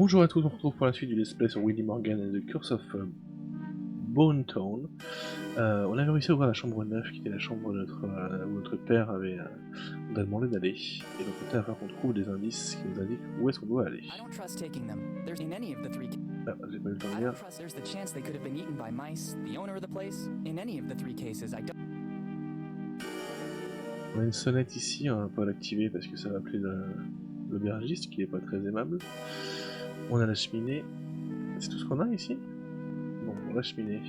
Bonjour à tous, on se retrouve pour la suite du let's play sur Willy Morgan and the Curse of Bone Town. On avait réussi à ouvrir la chambre 9, qui était la chambre de où notre père avait nous a demandé d'aller. Et donc peut-être afin qu'on trouve des indices qui nous indiquent où est-ce qu'on doit aller. Ah, j'ai pas eu le temps de lire. On a une sonnette ici, on va pas l'activer parce que ça va appeler l'aubergiste qui est pas très aimable. On a la cheminée. C'est tout ce qu'on a ici? Bon, la cheminée.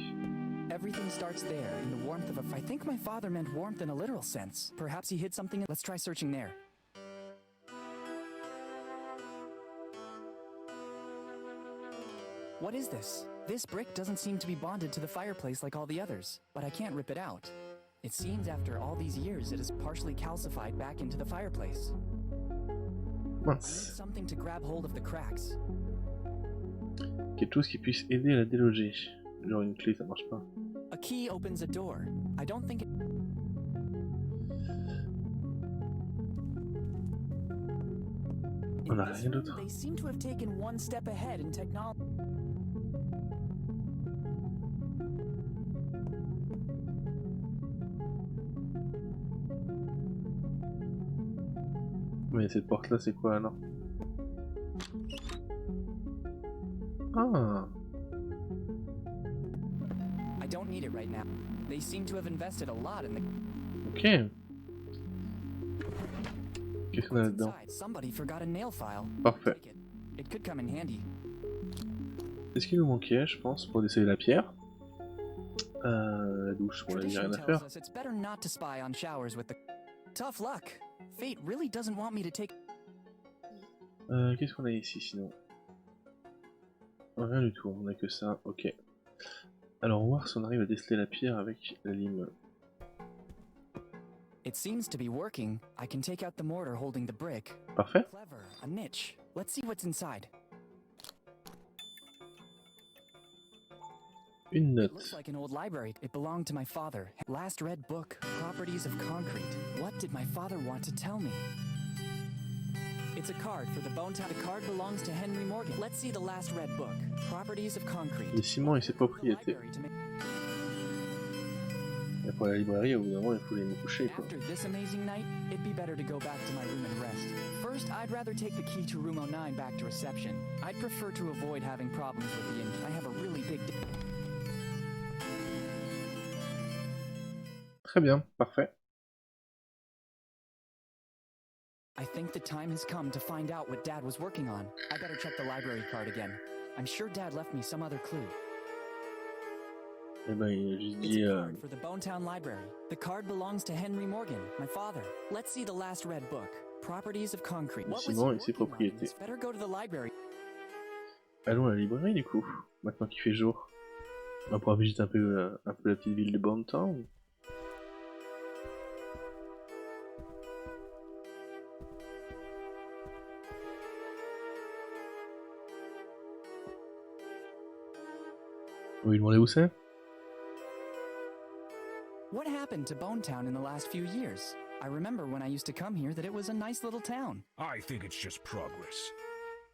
Everything starts there, in the warmth of a... I think my father meant warmth in a literal sense. Perhaps he hid something... Let's try searching there. What is this? This brick doesn't seem to be bonded to the fireplace like all the others, but I can't rip it out. It seems after all these years it is partially calcified back into the fireplace. Mince. Something to grab hold of the cracks. Quelque chose qui puisse aider à la déloger. Genre une clé, ça marche pas. A key opens a door. I don't think it... On a rien d'autre. They seem to have taken one step ahead in technology. Mais cette porte là c'est quoi alors? Ah. I don't need it right now. They seem to have invested a lot in the... Ok. Qu'est-ce qu'on a là-dedans? Somebody forgot a nail file. Parfait. It could come in handy. C'est ce qui nous manquait, je pense, pour essayer la pierre. La douche, on a rien à faire. It's better not to spy on showers with the... Tough luck. Fate really doesn't want me to take... Qu'est-ce qu'on a ici sinon? Rien du tout, on a que ça, ok. Alors, on va voir si on arrive à déceler la pierre avec la lime. It seems to be working. I can take out the mortar holding the brick. Parfait. Clever, a niche. Let's see what's inside. Une note. It looks like an old library. It belonged to my father. Last read book, Properties of Concrete. What did my father want to tell me? It's a card for the Bone Town. The card belongs to Henry Morgan. Let's see the last read book, Properties of Concrete. Les ciments et ses propriétés. Et pour la librairie, au bout d'un moment, il faut les coucher, quoi. After this amazing night, it'd be better to go back to my room and rest. First, I'd rather take the key to room 09 back to reception. I'd prefer to avoid having problems with the inn. I have a really big... Très bien, parfait. I think the time has come to find out what Dad was working on. I better check the library card again. I'm sure Dad left me some other clue. Eh ben, il a juste It's dit... a card for the Bone Town Library. The card belongs to Henry Morgan, my father. Let's see the last read book, Properties of Concrete. What was he ciment et ses working on? propriétés. Let's better go to the library. Allons à la librairie, du coup. Maintenant qu'il fait jour. On va pouvoir visiter un peu la petite ville de Bone Town. On va lui demander où c'est. What happened to Bone Town in the last few years? I remember when I used to come here that it was a nice little town. I think it's just progress.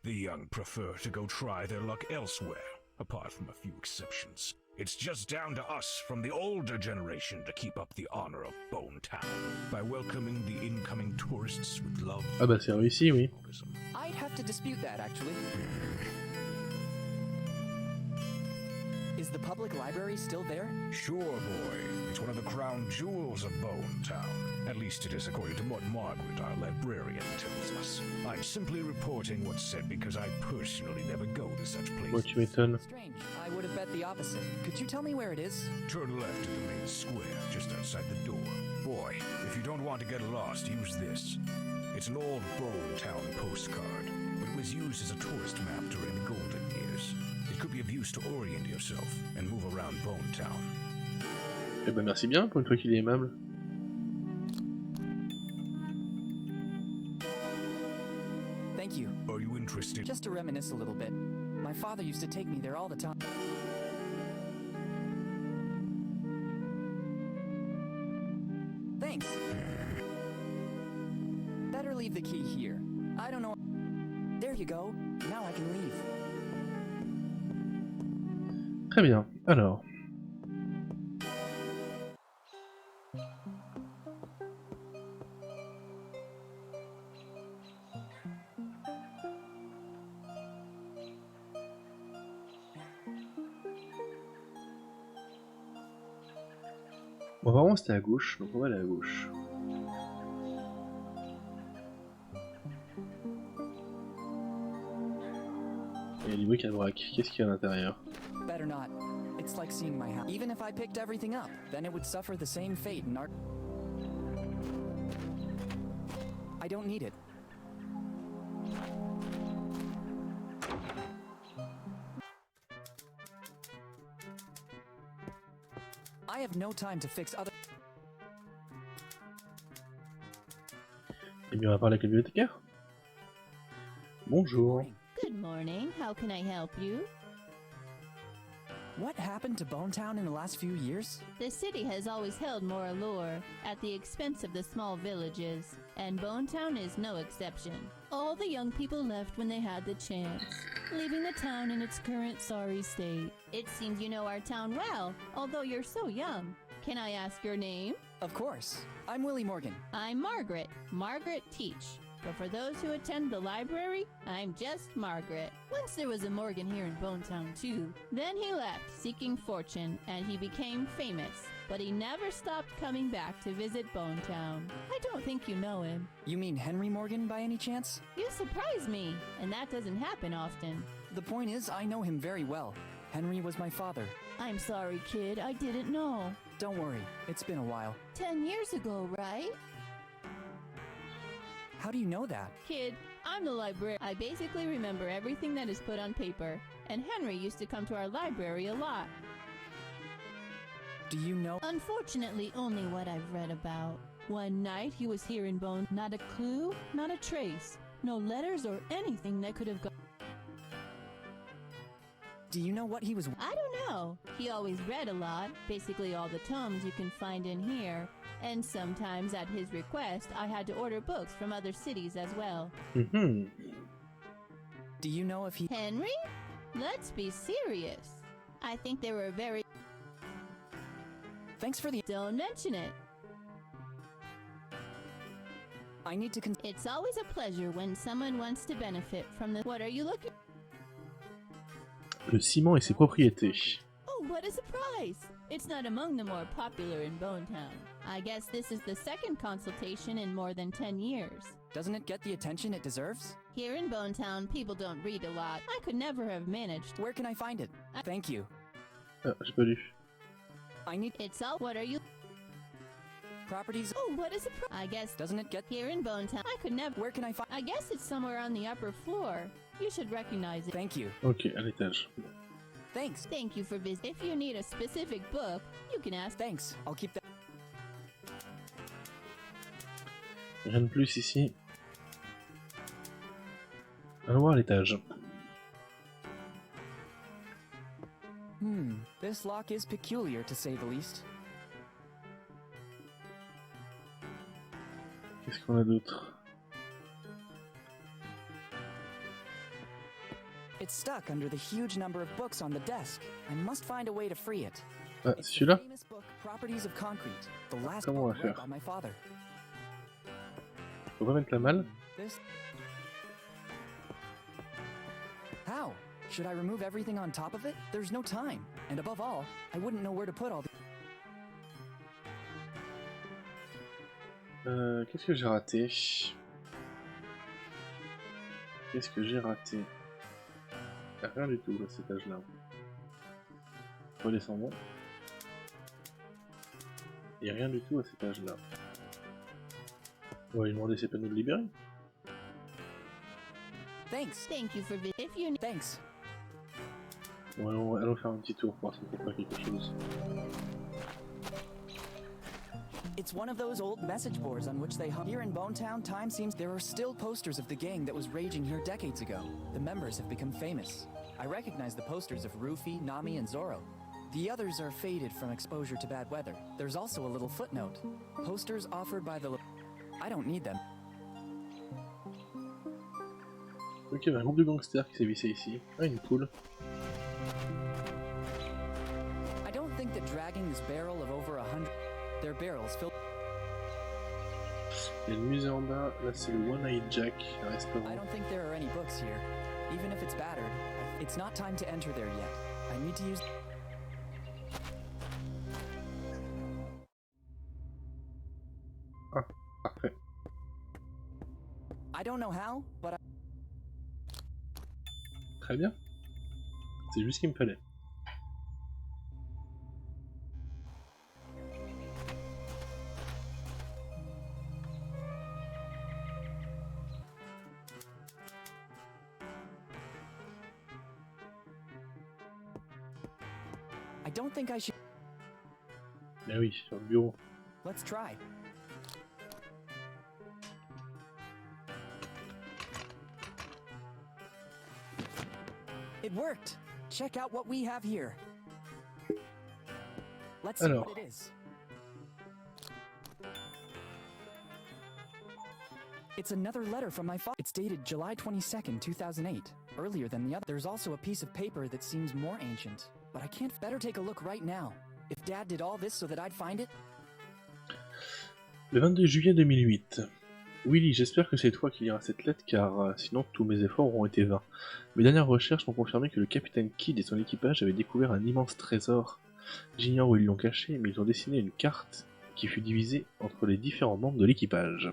The young prefer to go try their luck elsewhere, apart from a few exceptions. It's just down to us from the older generation to keep up the honor of Bone Town by welcoming the incoming tourists with love. Ah bah c'est réussi, oui. I'd have to dispute that, actually. Is the public library still there? Sure, boy. It's one of the crown jewels of Bone Town. At least it is according to what Margaret, our librarian, tells us. I'm simply reporting what's said because I personally never go to such places. Moi, tu m'étonnes. Strange. I would have bet the opposite. Could you tell me where it is? Turn left at the main square, just outside the door. Boy, if you don't want to get lost, use this. It's an old Bone Town postcard, but it was used as a tourist map during the golden years. It could be of use to orient yourself and move around Bone Town. Eh ben merci bien, pour une fois qu'il est aimable. Thank you. Are you interested? Just to reminisce a little bit. My father used to take me there all the time. Thanks. Better leave the key here. I don't know... There you go. Now I can leave. Très bien, alors. Bon, apparemment c'était à gauche, donc on va aller à gauche. Il y a des bric-à-brac, qu'est-ce qu'il y a à l'intérieur? Better not. It's like seeing my house. Even if I picked everything up, then it would suffer the same fate in our... I don't need it. I have no time to fix other... Eh bien, on va parler avec le bibliothécaire. Bonjour. Morning. Good morning. How can I help you? What happened to Bonetown in the last few years? The city has always held more allure at the expense of the small villages, and Bonetown is no exception. All the young people left when they had the chance, leaving the town in its current sorry state. It seems you know our town well, although you're so young. Can I ask your name? Of course. I'm Willy Morgan. I'm Margaret. Margaret Teach. But for those who attend the library, I'm just Margaret. Once there was a Morgan here in Bonetown too. Then he left, seeking fortune, and he became famous. But he never stopped coming back to visit Bonetown. I don't think you know him. You mean Henry Morgan by any chance? You surprise me, and that doesn't happen often. The point is, I know him very well. Henry was my father. I'm sorry, kid, I didn't know. Don't worry, it's been a while. 10 years ago, right? How do you know that? Kid, I'm the librarian. I basically remember everything that is put on paper, and Henry used to come to our library a lot. Do you know? Unfortunately, only what I've read about. One night he was here in Bone. Not a clue, not a trace. No letters or anything that could have gone. Do you know what he was... I don't know. He always read a lot, basically all the tomes you can find in here. And sometimes at his request, I had to order books from other cities as well. Mhm. Do you know if he... Henry? Let's be serious. I think they were very... Thanks for the... Don't mention it. I need to It's always a pleasure when someone wants to benefit from the... What are you looking... Le ciment et ses propriétés. Oh, what a surprise! It's not among the more popular in Bonetown. I guess this is the second consultation in more than 10 years. Doesn't it get the attention it deserves? Here in Bonetown, people don't read a lot. I could never have managed. Where can I find it? Thank you. Ah, j'ai pas lu. I need... It's all... What are you... Properties... Oh, what a surprise! I guess... Doesn't it get... Here in Bonetown, I could never... Where can I find... I guess it's somewhere on the upper floor. You should recognize it. Thank you. Ok, à l'étage. Thanks. Thank you for visiting. If you need a specific book, you can ask. Thanks. I'll keep that... Rien de plus ici. Allons voir à l'étage. This lock is peculiar to say the least. Qu'est-ce qu'on a d'autre? It's stuck under the huge number of books on the desk. I must find a way to free it. Ah, It's c'est the celui-là? famous book, Properties of Concrete. The last Comment on book va read faire? by my father. Faut pas mettre la malle? This... How? Should I remove everything on top of it? There's no time. And above all, I wouldn't know where to put all the... Qu'est-ce que j'ai raté? Qu'est-ce que j'ai raté? Rien du tout à cet étage-là. Redescendons. Et rien du tout à cet étage-là. On va lui demander ses panneaux de libérer. Thanks. Thank you for visiting. If you need... Thanks. Bon, allons faire un petit tour pour voir si on trouve pas quelque chose. It's one of those old message boards on which they hung. Here in Bonetown, time seems there are still posters of the gang that was raging here decades ago. The members have become famous. I recognize the posters of Rufy, Nami, and Zoro. The others are faded from exposure to bad weather. There's also a little footnote. Posters offered by the... I don't need them. Ok, il y a un groupe de gangsters qui s'est vissé ici. Ah, une poule. this barrel of over 100. Their barrels filled. Il y a le musée en bas, là c'est le One-Eyed Jack, un I restaurant. don't think there are any books here. Even if it's battered, it's not time to enter there yet. I need to use. Ah, parfait. I don't know how, but Très bien. C'est juste ce qu'il me fallait. I don't think I should. Mais oui, sur le bureau. Let's try. It worked. Check out what we have here. Let's see Alors. what it is. It's another letter from my father. It's dated July 22nd, 2008. Earlier than the other. There's also a piece of paper that seems more ancient. But I can't. Better take a look right now. If Dad did all this so that I'd find it. Le 22 juillet 2008. Willy, j'espère que c'est toi qui liras cette lettre car sinon tous mes efforts auront été vains. Mes dernières recherches m'ont confirmé que le capitaine Kidd et son équipage avaient découvert un immense trésor. J'ignore où ils l'ont caché, mais ils ont dessiné une carte qui fut divisée entre les différents membres de l'équipage.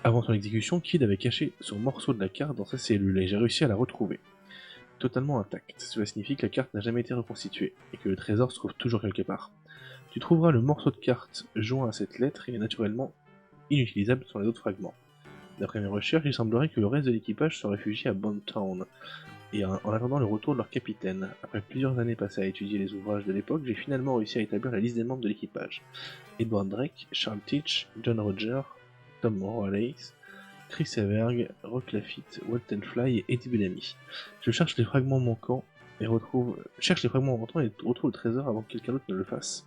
Avant son exécution, Kidd avait caché son morceau de la carte dans sa cellule et j'ai réussi à la retrouver. Totalement intacte. Cela signifie que la carte n'a jamais été reconstituée et que le trésor se trouve toujours quelque part. Tu trouveras le morceau de carte joint à cette lettre et naturellement inutilisable sur les autres fragments. D'après mes recherches, il semblerait que le reste de l'équipage se réfugie à Bonetown, et en attendant le retour de leur capitaine. Après plusieurs années passées à étudier les ouvrages de l'époque, j'ai finalement réussi à établir la liste des membres de l'équipage. Edward Drake, Charles Teach, John Roger, Tom Wallace, Chris Everg, Rock Lafitte, Walton Fly et Eddie Bellamy. Je cherche les fragments manquants et retrouve le trésor avant que quelqu'un d'autre ne le fasse.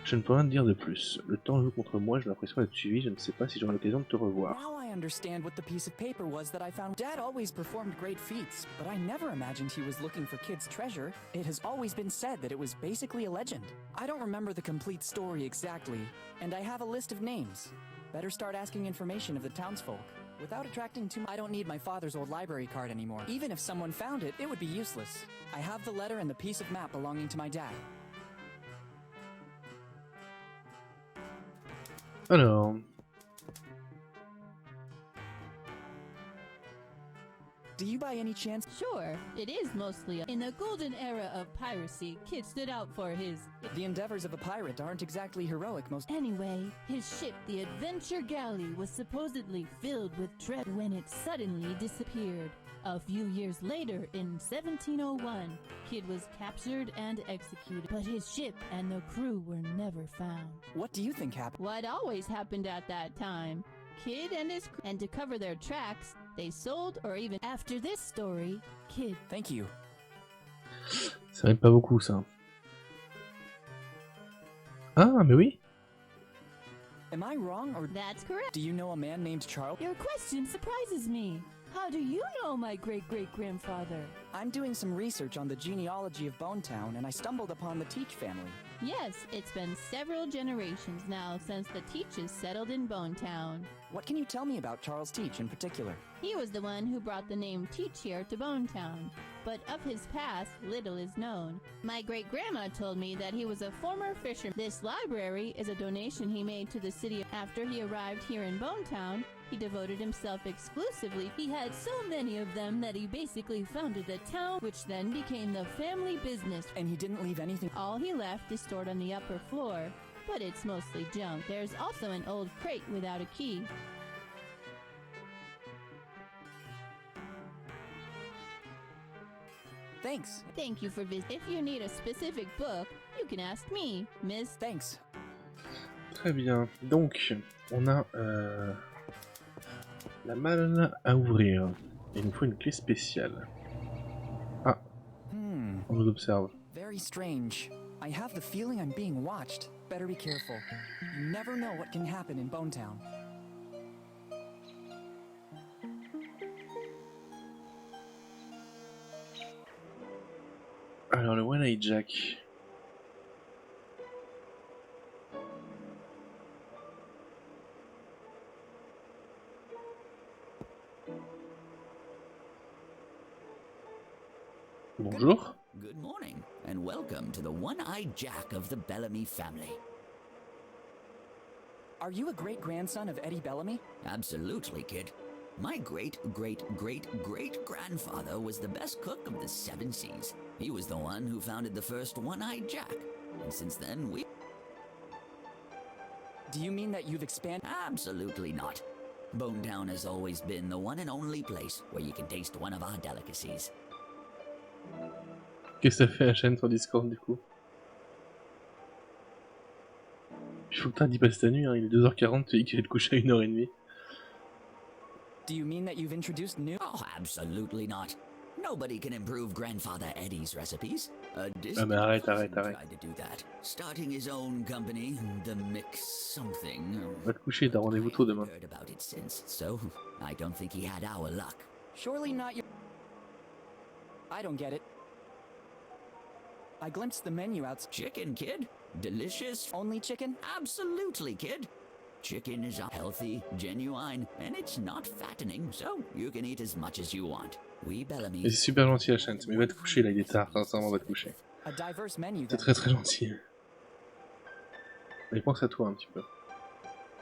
Je ne peux rien te dire de plus. Le temps joue contre moi, j'ai l'impression d'être suivi, je ne sais pas si j'aurai l'occasion de te revoir. Now I understand what the piece of paper was that I found. Dad always performed great feats, but I never imagined he was looking for kids' treasure. It has always been said that it was basically a legend. I don't remember the complete story exactly, and I have a list of names. Better start asking information of the townsfolk. Without attracting too much. I don't need my father's old library card anymore. Even if someone found it, it would be useless. I have the letter and the piece of map belonging to my dad. Alors, Do you by any chance? Sure, it is mostly in the golden era of piracy. Kidd stood out for his. The endeavors of a pirate aren't exactly heroic most. Anyway, his ship, the Adventure Galley, was supposedly filled with treasure when it suddenly disappeared. A few years later, in 1701, Kidd was captured and executed, but his ship and the crew were never found. What do you think happened? What always happened at that time? Kidd and his crew, and to cover their tracks, they sold or even after this story, Kidd. Thank you. ça rime pas beaucoup ça. Ah, mais oui. Am I wrong or That's correct. do you know a man named Charles? Your question surprises me. How do you know my great-great-grandfather? I'm doing some research on the genealogy of Bonetown and I stumbled upon the Teach family. Yes, it's been several generations now since the Teaches settled in Bonetown. What can you tell me about Charles Teach in particular? He was the one who brought the name Teach here to Bonetown, but of his past, little is known. My great-grandma told me that he was a former fisherman. This library is a donation he made to the city. After he arrived here in Bonetown, he devoted himself exclusively. He had so many of them that he basically founded the town, which then became the family business. And he didn't leave anything. All he left is stored on the upper floor, but it's mostly junk. There's also an old crate without a key. Thanks. Thank you for visiting. If you need a specific book, you can ask me, Miss. Thanks. Très bien. Donc, on a la malle à ouvrir. Il nous faut une clé spéciale. Ah, on nous observe. Very strange. I have the feeling I'm being watched. Better be careful. You never know what can happen in Bonetown. Alors, le One-Eyed Jack. Bonjour. Good morning, and welcome to the one-eyed Jack of the Bellamy family. Are you a great-grandson of Eddie Bellamy? Absolutely, kid. My great-great-great-great-grandfather was the best cook of the 7 seas. He was the one who founded the first one-eyed Jack. And since then, we... Do you mean that you've expanded? Absolutely not. Bonetown has always been the one and only place where you can taste one of our delicacies. Qu'est-ce que ça fait la chaîne sur Discord du coup? Il faut que t'arrêtes d'y passer ta nuit, hein. Il est 2h40, tu dis qu'il va te coucher à 1h30. Do you mean that you've introduced new? Oh, absolutely not. Nobody can improve Grandfather Eddie's recipes. A Ah mais arrête. tried to do that, starting his own company, the Mix something. Va te coucher, t'as rendez-vous tôt demain. Heard about it since, so I don't think he had our luck. Surely not your... I don't get it. I glimpsed the menu outside. Chicken, kid. Delicious. Only chicken? Absolutely, kid. Chicken is healthy, genuine, and it's not fattening, so you can eat as much as you want. We Bellamy. Et c'est super gentil la chaîne, mais va te coucher là, il est tard, sincèrement va te coucher. A diverse menu C'est then. très gentil. Mais pense à toi un petit peu.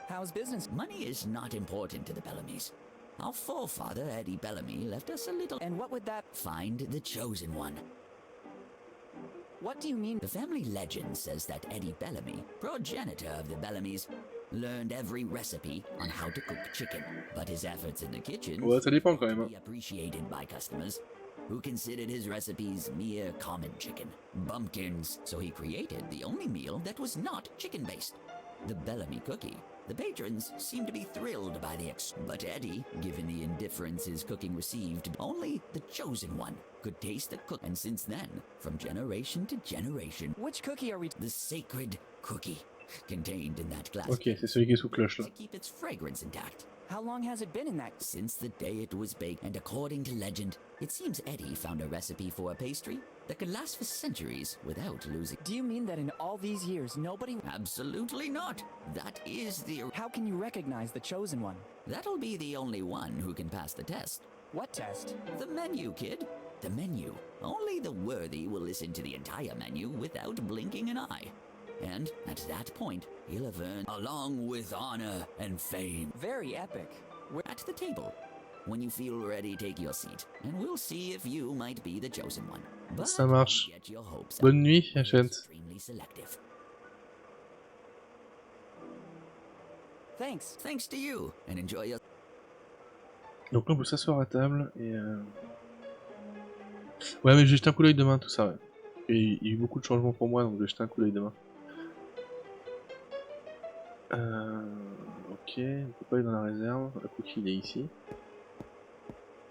How's business? Money is not important to the Bellamys. Our forefather, Eddie Bellamy, left us a little... And what would that... Find the chosen one. What do you mean? The family legend says that Eddie Bellamy, progenitor of the Bellamys, learned every recipe on how to cook chicken. But his efforts in the kitchen Ouais, ça dépend quand même. Hein. be appreciated by customers, who considered his recipes mere common chicken, bumpkins, so he created the only meal that was not chicken-based, the Bellamy cookie. The patrons seemed to be thrilled by the but Eddie, given the indifference his cooking received, only the chosen one could taste the cook. And since then, from generation to generation, Which cookie are we... the sacred cookie contained in that glass Ok, c'est celui qui est sous cloche là. to keep its fragrance intact. How long has it been in that... Since the day it was baked, and according to legend, it seems Eddie found a recipe for a pastry that could last for centuries without losing. Do you mean that in all these years, nobody... Absolutely not. That is the... How can you recognize the chosen one? That'll be the only one who can pass the test. What test? The menu, kid. The menu. Only the worthy will listen to the entire menu without blinking an eye. And at that point, he'll have earned, along with honor and fame, Very epic. at the table. When you feel ready, take your seat, and we'll see if you might be the chosen one. But Ça marche. get your hopes up. Bonne nuit, la chaîne. Extremely selective. Thanks. Thanks to you, and enjoy your... Donc là on peut s'asseoir à table et... Ouais mais je vais jeter un coup d'œil demain tout ça ouais. Et il y a eu beaucoup de changements pour moi donc je vais jeter un coup d'œil demain. Ok, on peut pas aller dans la réserve, le cookie il est ici.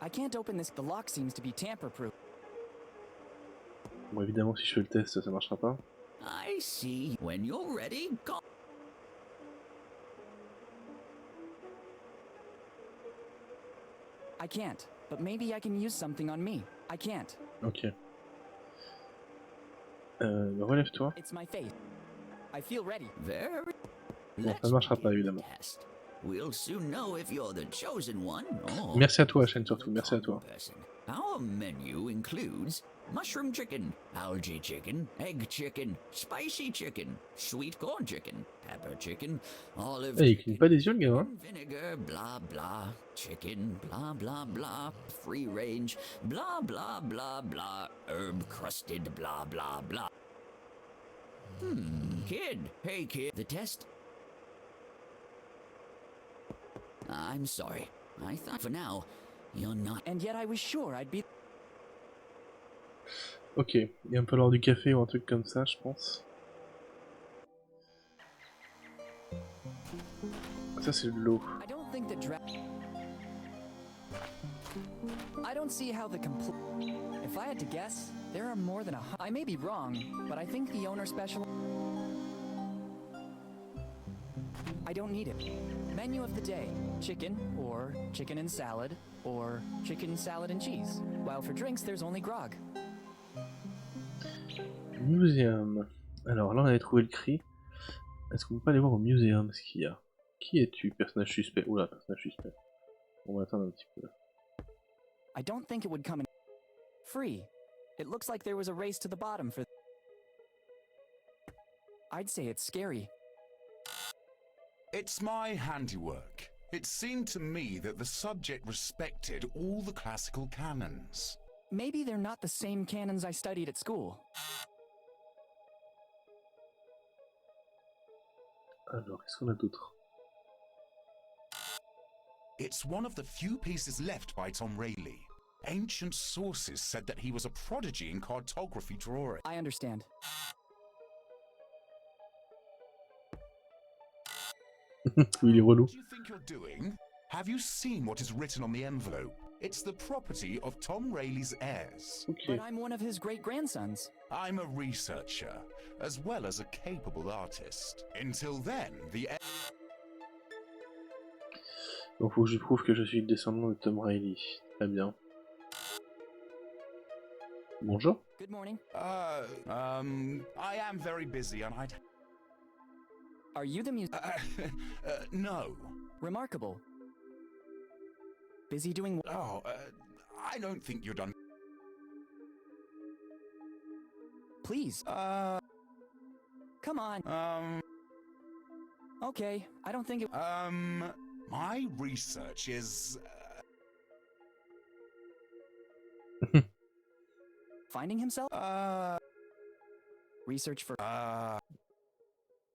I can't open this. The lock seems to be tamper-proof. Bon évidemment si je fais le test ça marchera pas. I see. When you're ready, go. I can't, but maybe I can use something on me. I can't. Ok. Relève-toi. It's my fate. I feel ready. Very... Bon, ça Let's marchera pas begin the évidemment. test. We'll soon know if you're the chosen one or... Merci à toi la chaîne surtout, merci à toi. person. Our menu includes mushroom chicken, algae chicken, egg chicken, spicy chicken, sweet corn chicken, pepper chicken, olive Eh, il cligne chicken, pas des yeux le gamin. vinegar, blah blah, chicken, blah blah blah, free range, blah blah blah blah, herb crusted, blah blah blah. Kid, hey kid, the test. I'm sorry. I thought for now, you're not. And yet I was sure I'd be... Ok, il va me falloir du café ou un truc comme ça je pense. Ça c'est de l'eau. I don't think the I don't see how the complete... If I had to guess, there are more than I may be wrong, but I think the owner special... I don't need it. Menu of the day. Chicken, or chicken and salad, or chicken, salad and cheese. While for drinks, there's only grog. Muséum. Alors là on avait trouvé le cri. Est-ce qu'on peut pas aller voir au muséum ce qu'il y a? Qui es-tu? Personnage suspect. Oula, personnage suspect. On va attendre un petit peu. I don't think it would come in... Free. It looks like there was a race to the bottom for... I'd say it's scary. It's my handiwork. It seemed to me that the subject respected all the classical canons. Maybe they're not the same canons I studied at school. Alors, qu'est-ce qu'on a d'autre? It's one of the few pieces left by Tom Rayleigh. Ancient sources said that he was a prodigy in cartography drawing. I understand. Il est relou. What do you think you're doing? Have you seen what is written on the envelope? It's the property of Tom Rayleigh's heirs. Ok. But I'm one of his great-grandsons. I'm a researcher, as well as a capable artist. Until then, the Donc faut que je prouve que je suis le descendant de Tom Riley. Très bien. Bonjour. Good morning. I am very busy and I'd... Are you the no. Remarkable. Busy doing what? Oh, I don't think you're done. Please. Come on. Okay, I don't think it... My research is... Finding himself? Research for...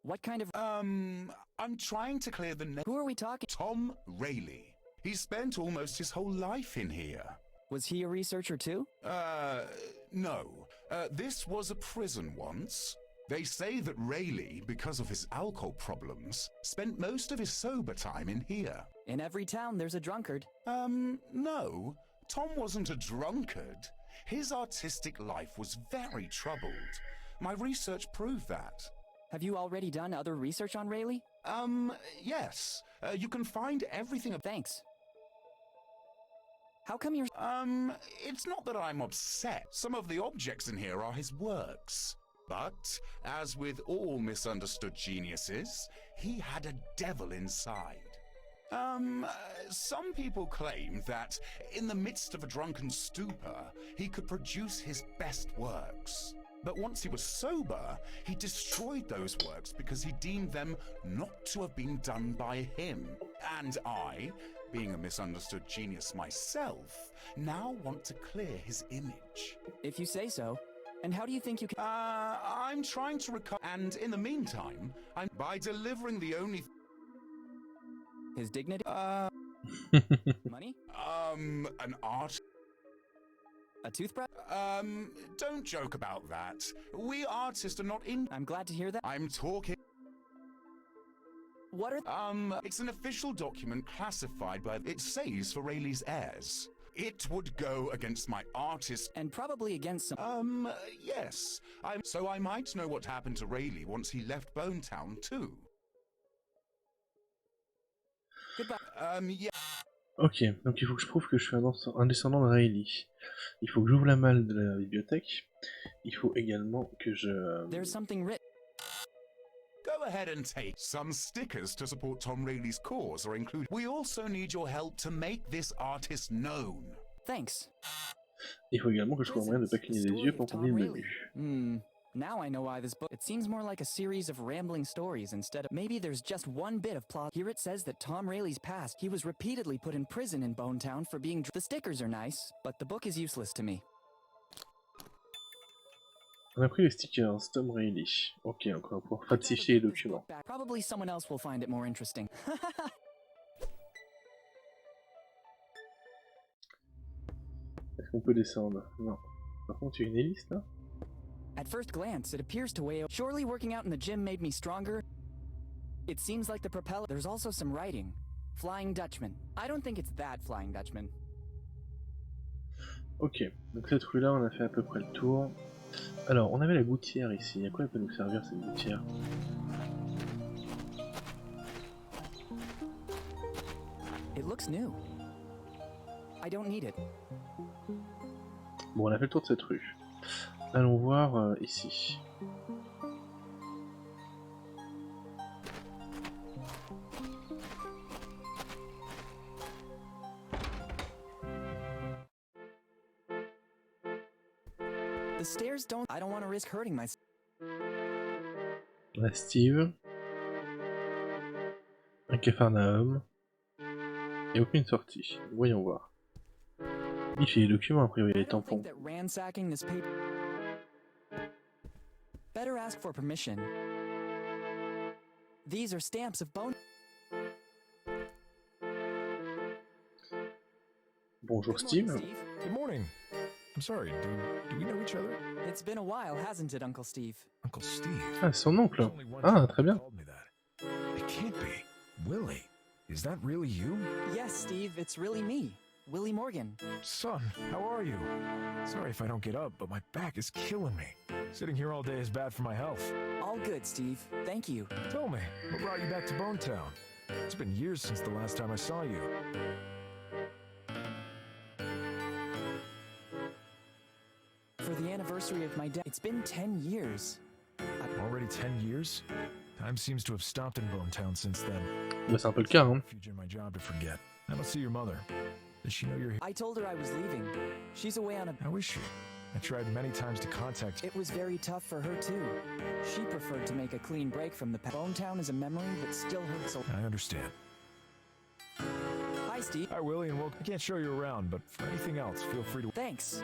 What kind of... I'm trying to clear the name. Who are we talking? Tom Rayleigh. He spent almost his whole life in here. Was he a researcher too? No. This was a prison once. They say that Rayleigh, because of his alcohol problems, spent most of his sober time in here. In every town, there's a drunkard. No. Tom wasn't a drunkard. His artistic life was very troubled. My research proved that. Have you already done other research on Rayleigh? Yes. You can find everything... Thanks. How come you're... It's not that I'm upset. Some of the objects in here are his works. But, as with all misunderstood geniuses, he had a devil inside. Some people claim that, in the midst of a drunken stupor, he could produce his best works. But once he was sober, he destroyed those works because he deemed them not to have been done by him. And I, being a misunderstood genius myself, now want to clear his image. If you say so. And how do you think you can... I'm trying to recover... And in the meantime, I'm... By delivering the only... His dignity? Money? An art... A toothbrush? Don't joke about that. We artists are not in... I'm glad to hear that. I'm talking... What are... It's an official document classified by... It says for Rayleigh's heirs. It would go against my artist... And probably against some... Yes. So I might know what happened to Rayleigh once he left Bonetown, too. Goodbye. Yeah. Ok, donc il faut que je prouve que je suis un descendant de Riley. Il faut que j'ouvre la malle de la bibliothèque. Il faut également que je... There's something written. Go ahead and take some stickers to support Tom Rayleigh's cause are included. We also need your help to make this artist known. Thanks. Il faut également que je trouve un moyen de pas cligner des yeux pour qu'on ait le menu. Now I know why this book... It seems more like a series of rambling stories instead of... Maybe there's just one bit of plot. Here it says that Tom Rayleigh's past. He was repeatedly put in prison in Bonetown for being... The stickers are nice, but the book is useless to me. On a pris les stickers, Tom Riley. Ok, donc on va pouvoir falsifier les documents. Probably someone else will find it more interesting. Est-ce qu'on peut descendre? Non. Par contre, il y a une hélice là? At first glance, it appears to weigh... Surely working out in the gym made me stronger. It seems like the propeller... There's also some writing. Flying Dutchman. I don't think it's that Flying Dutchman. Ok, donc cette rue là, on a fait à peu près le tour. Alors, on avait la gouttière ici. À quoi elle peut nous servir cette gouttière? It looks new. I don't need it. Bon, on a fait le tour de cette rue. Allons voir ici. The stairs don't. I don't want to risk hurting myself. La Steve. Un Capharnaüm. Et aucune sortie. Voyons voir. Il fait les documents, a priori, les tampons. That ransacking this paper. Better ask for permission. These are stamps of bone. Bonjour Good Steve. morning, Steve. Good morning. I'm sorry, do we know each other? It's been a while, hasn't it, Uncle Steve? Uncle Steve. Ah, c'est son oncle. There's only one Ah, time très you bien. called me that. It can't be. Willie, is that really you? Yes, Steve, it's really me, Willy Morgan. Son, how are you? Sorry if I don't get up, but my back is killing me. Sitting here all day is bad for my health. All good, Steve. Thank you. Tell me, what brought you back to Bone Town? It's been years since the last time I saw you. For the anniversary of my death, it's been 10 years. Already 10 years? Time seems to have stopped in Bone Town since then. Bah, c'est un peu le cas, hein. Refuge in my job to forget. I don't see your mother. Does she know you're here? I told her I was leaving. She's away on a... How is she? I tried many times to contact you. It was very tough for her, too. She preferred to make a clean break from the past. Bone Town is a memory that still hurts so... I understand. Hi, Steve. Hi, Willie, and welcome. I can't show you around, but for anything else, feel free to... Thanks.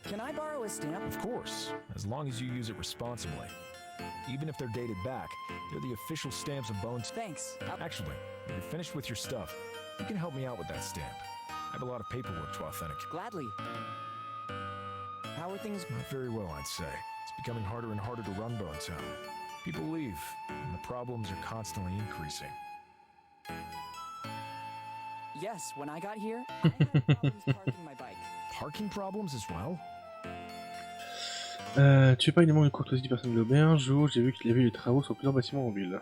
Can I borrow a stamp? Of course, as long as you use it responsibly. Even if they're dated back, they're the official stamps of Bones. Thanks. Actually, if you're finished with your stuff, you can help me out with that stamp. I have a lot of paperwork to authenticate. Gladly. How are things? Not very well, I'd say. It's becoming harder and harder to run Bone Town. People leave, and the problems are constantly increasing. Yes, when I got here, I had problems parking my bike. Parking problems as well? Tu es pas également une courtoisie du personnel de l'auberge où j'ai vu qu'il y avait eu des travaux sur plusieurs bâtiments en ville.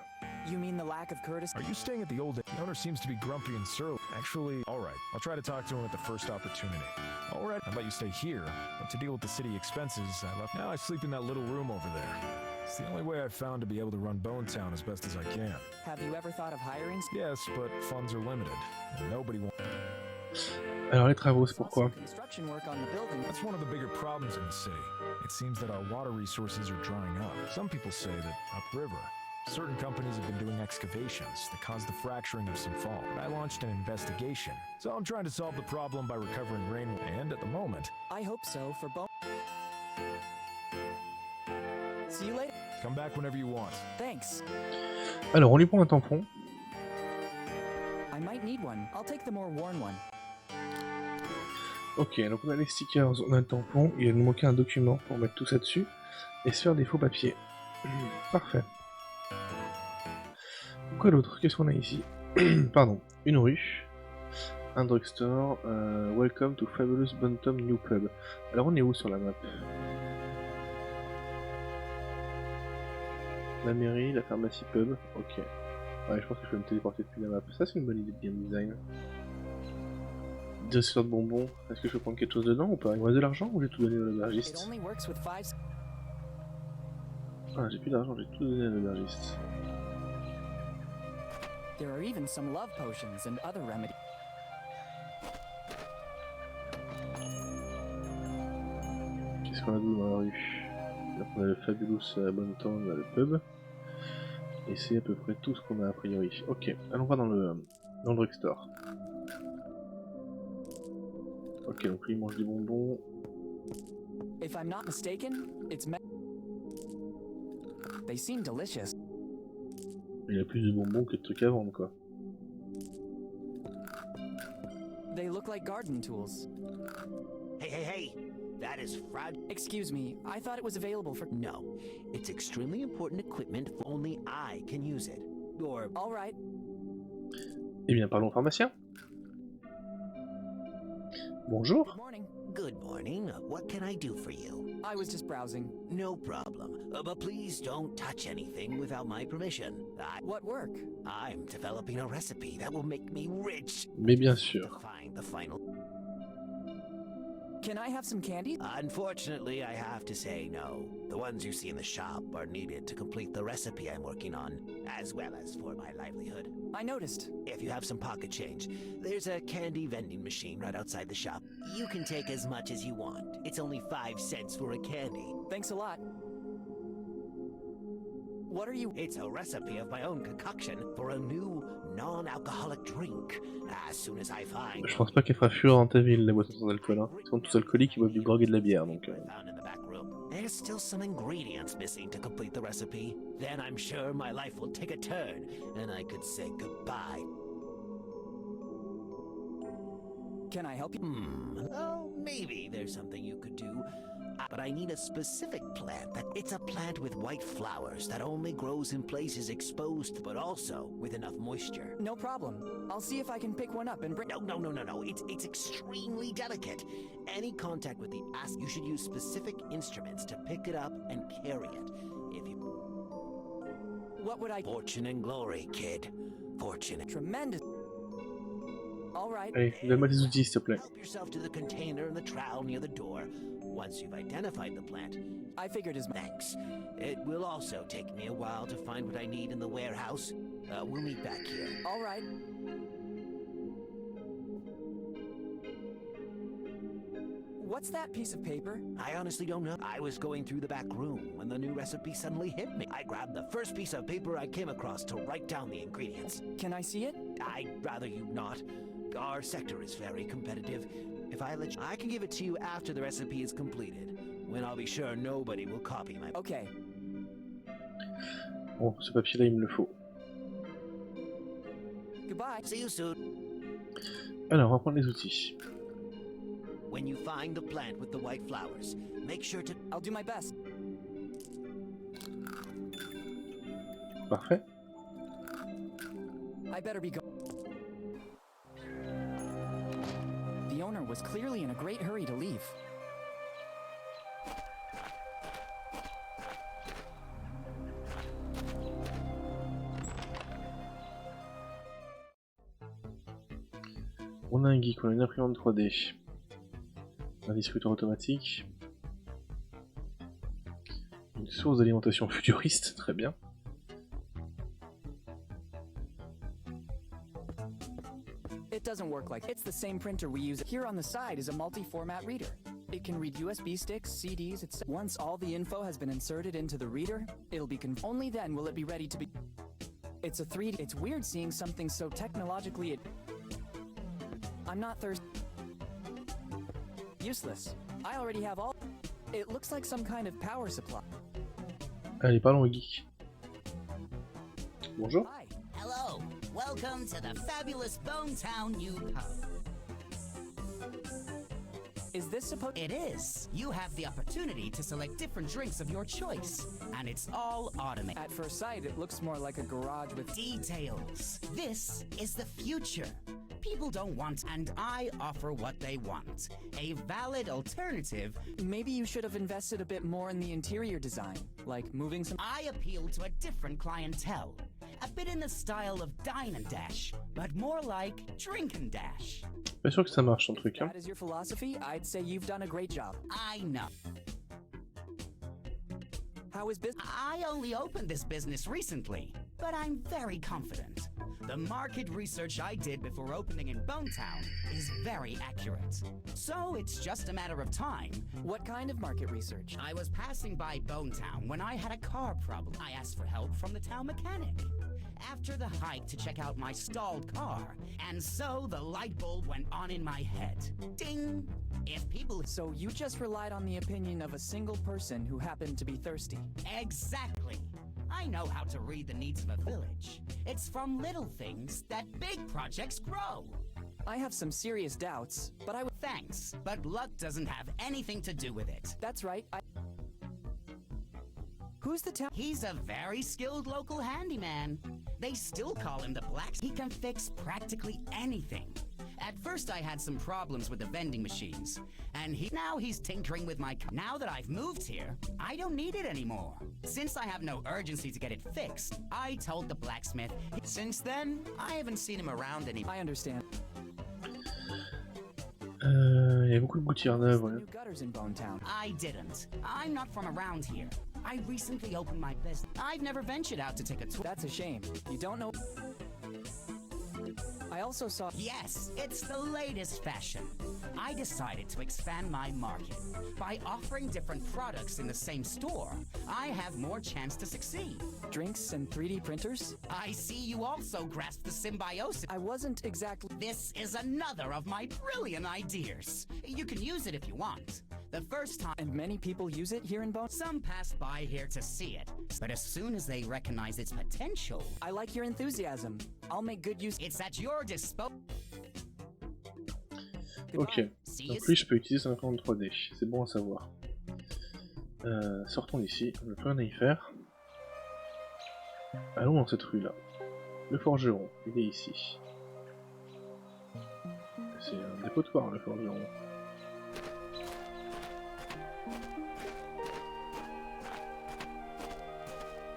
You mean the lack of courtesy? Are you staying at the old inn? The owner seems to be grumpy and surly. Actually, alright, I'll try to talk to him at the first opportunity. Alright, I'd let you stay here, but to deal with the city expenses, I left. Now I sleep in that little room over there. It's the only way I've found to be able to run Bone Town as best as I can. Have you ever thought of hiring? Yes, but funds are limited, and nobody wants. Alors les travaux, c'est pourquoi? Construction work on the building. That's one of the bigger problems in the city. It seems that our water resources are drying up. Some people say that upriver, certain companies have been doing excavations that caused the fracturing of some fault. I launched an investigation, so I'm trying to solve the problem by recovering rainwater. And at the moment, I hope so for Bone. See you later. come back whenever you want. Thanks. Alors on lui prend un tampon. I might need one. I'll take the more worn one. Ok, donc on a les stickers, on a le tampon, il va nous manquer un document pour mettre tout ça dessus et se faire des faux papiers. Parfait. Quoi d'autre? Qu'est-ce qu'on a ici? Pardon, une rue, un drugstore, welcome to Fabulous Bantam New Pub. Alors on est où sur la map? La mairie, la pharmacie pub, ok. Ouais, je pense que je peux me téléporter depuis la map. Ça c'est une bonne idée de game design. Deux sortes de bonbons, est-ce que je peux prendre quelque chose dedans ou pas? Il me reste de l'argent ou j'ai tout donné à It l'aubergiste? only works with 5. Ah, j'ai plus d'argent, j'ai tout donné à l'aubergiste. There are even some love potions and other remedies. Qu'est-ce qu'on a d'autre dans la rue? Donc on a le Fabulous Bontown, on a le pub. Et c'est à peu près tout ce qu'on a a priori. Ok, allons voir dans le drugstore. Ok, donc lui il mange des bonbons. If I'm not mistaken, it's They seem delicious. Il a plus de bonbons que de trucs à vendre quoi. They look like garden tools. Hey! That is fraud. Excuse me, I thought it was available for... No, it's extremely important equipment. Only I can use it. Or All right. Eh bien parlons au pharmacien. Bonjour. Good morning. good morning. What can I do for you? I was just browsing. No problem. But please don't touch anything without my permission. What work? I'm developing a recipe that will make me rich. Mais bien sûr. To find the final. Can I have some candy? Unfortunately, I have to say no. The ones you see in the shop are needed to complete the recipe I'm working on, as well as for my livelihood. I noticed. If you have some pocket change, there's a candy vending machine right outside the shop. You can take as much as you want. It's only 5 cents for a candy. Thanks a lot. What are you? It's a recipe of my own concoction for a new non-alcoholic drink. As soon as I find... Je pense pas qu'elle fera fureur dans ta ville, la boisson sans alcool. Hein. Ils sont tous alcooliques, ils boivent du grog et de la bière, donc... Found in the back room. There's still some ingredients missing to complete the recipe. Then I'm sure my life will take a turn, and I could say goodbye. Can I help you? Oh, maybe there's something you could do. But I need a specific plant. It's a plant with white flowers that only grows in places exposed, but also with enough moisture. No problem. I'll see if I can pick one up and bring... No. It's extremely delicate. Any contact with the acid, you should use specific instruments to pick it up and carry it. If you... What would I... Fortune and glory, kid. Fortune. Tremendous. All right. Allez, donne-moi des outils, s'il te plaît. Help yourself to the container and the trowel near the door. Once you've identified the plant, I figured as much. thanks. It will also take me a while to find what I need in the warehouse. We'll meet back here. All right. What's that piece of paper? I honestly don't know. I was going through the back room when the new recipe suddenly hit me. I grabbed the first piece of paper I came across to write down the ingredients. Can I see it? I'd rather you not. Our sector is very competitive. If I let you, I can give it to you after the recipe is completed, when I'll be sure nobody will copy my... Okay. Bon, ce papier-là, il me le faut. Goodbye. See you soon. Alors, on va prendre les outils. When you find the plant with the white flowers, make sure to... I'll do my best. Parfait. I better be going. The owner was clearly in a great hurry to leave. On a un geek, on a une imprimante 3D. Un distributeur automatique. Une source d'alimentation futuriste, très bien. It doesn't work like it's the same printer we use. Here on the side is a multi-format reader. It can read USB sticks, CDs, etc. Once all the info has been inserted into the reader, it'll be only then will it be ready to be... It's a 3D. It's weird seeing something so technologically... I'm not thirsty. Useless. I already have all... It looks like some kind of power supply. Allez, parlons au geek. Bonjour. Hi. Hello, welcome to the fabulous Bonetown New Pub. Is this supposed... It is. You have the opportunity to select different drinks of your choice, and it's all automated. At first sight, it looks more like a garage with... Details. This is the future. People don't want, and I offer what they want. A valid alternative. Maybe you should have invested a bit more in the interior design, like moving some... I appeal to a different clientele. A bit in the style of Dine and Dash, but more like Drink and Dash. Pas sûr que ça marche ton truc, hein. That is your philosophy? I'd say you've done a great job. I know. How is business? I only opened this business recently, but I'm very confident. The market research I did before opening in Bonetown is very accurate. So it's just a matter of time. What kind of market research? I was passing by Bonetown when I had a car problem. I asked for help from the town mechanic. After the hike to check out my stalled car, and so the light bulb went on in my head. Ding! If people... So you just relied on the opinion of a single person who happened to be thirsty. Exactly. I know how to read the needs of a village. It's from little things that big projects grow. I have some serious doubts, but I would... Thanks, but luck doesn't have anything to do with it. That's right, Who's the town? He's a very skilled local handyman. They still call him the Blacksmith. He can fix practically anything. At first I had some problems with the vending machines, and now he's tinkering with my... Now that I've moved here, I don't need it anymore. Since I have no urgency to get it fixed, I told the blacksmith. Since then, I haven't seen him around anymore. I understand. Il y y a beaucoup de gouttières neuves, ouais. New gutters in Bonetown. I didn't. I'm not from around here. I recently opened my business. I've never ventured out to take a tour. That's a shame. You don't know. I also saw. Yes, it's the latest fashion. I decided to expand my market. By offering different products in the same store, I have more chance to succeed. Drinks and 3D printers? I see you also grasp the symbiosis. I wasn't exactly. This is another of my brilliant ideas. You can use it if you want. The first time. And many people use it here in Bone. Some pass by here to see it, but as soon as they recognize its potential, I like your enthusiasm. I'll make good use. it's at your disposal. Ok, donc lui je peux utiliser son imprimante 3D, c'est bon à savoir. Sortons d'ici, on n'a plus rien à y faire. Allons dans cette rue là. Le forgeron, il est ici. C'est un dépotoir le forgeron.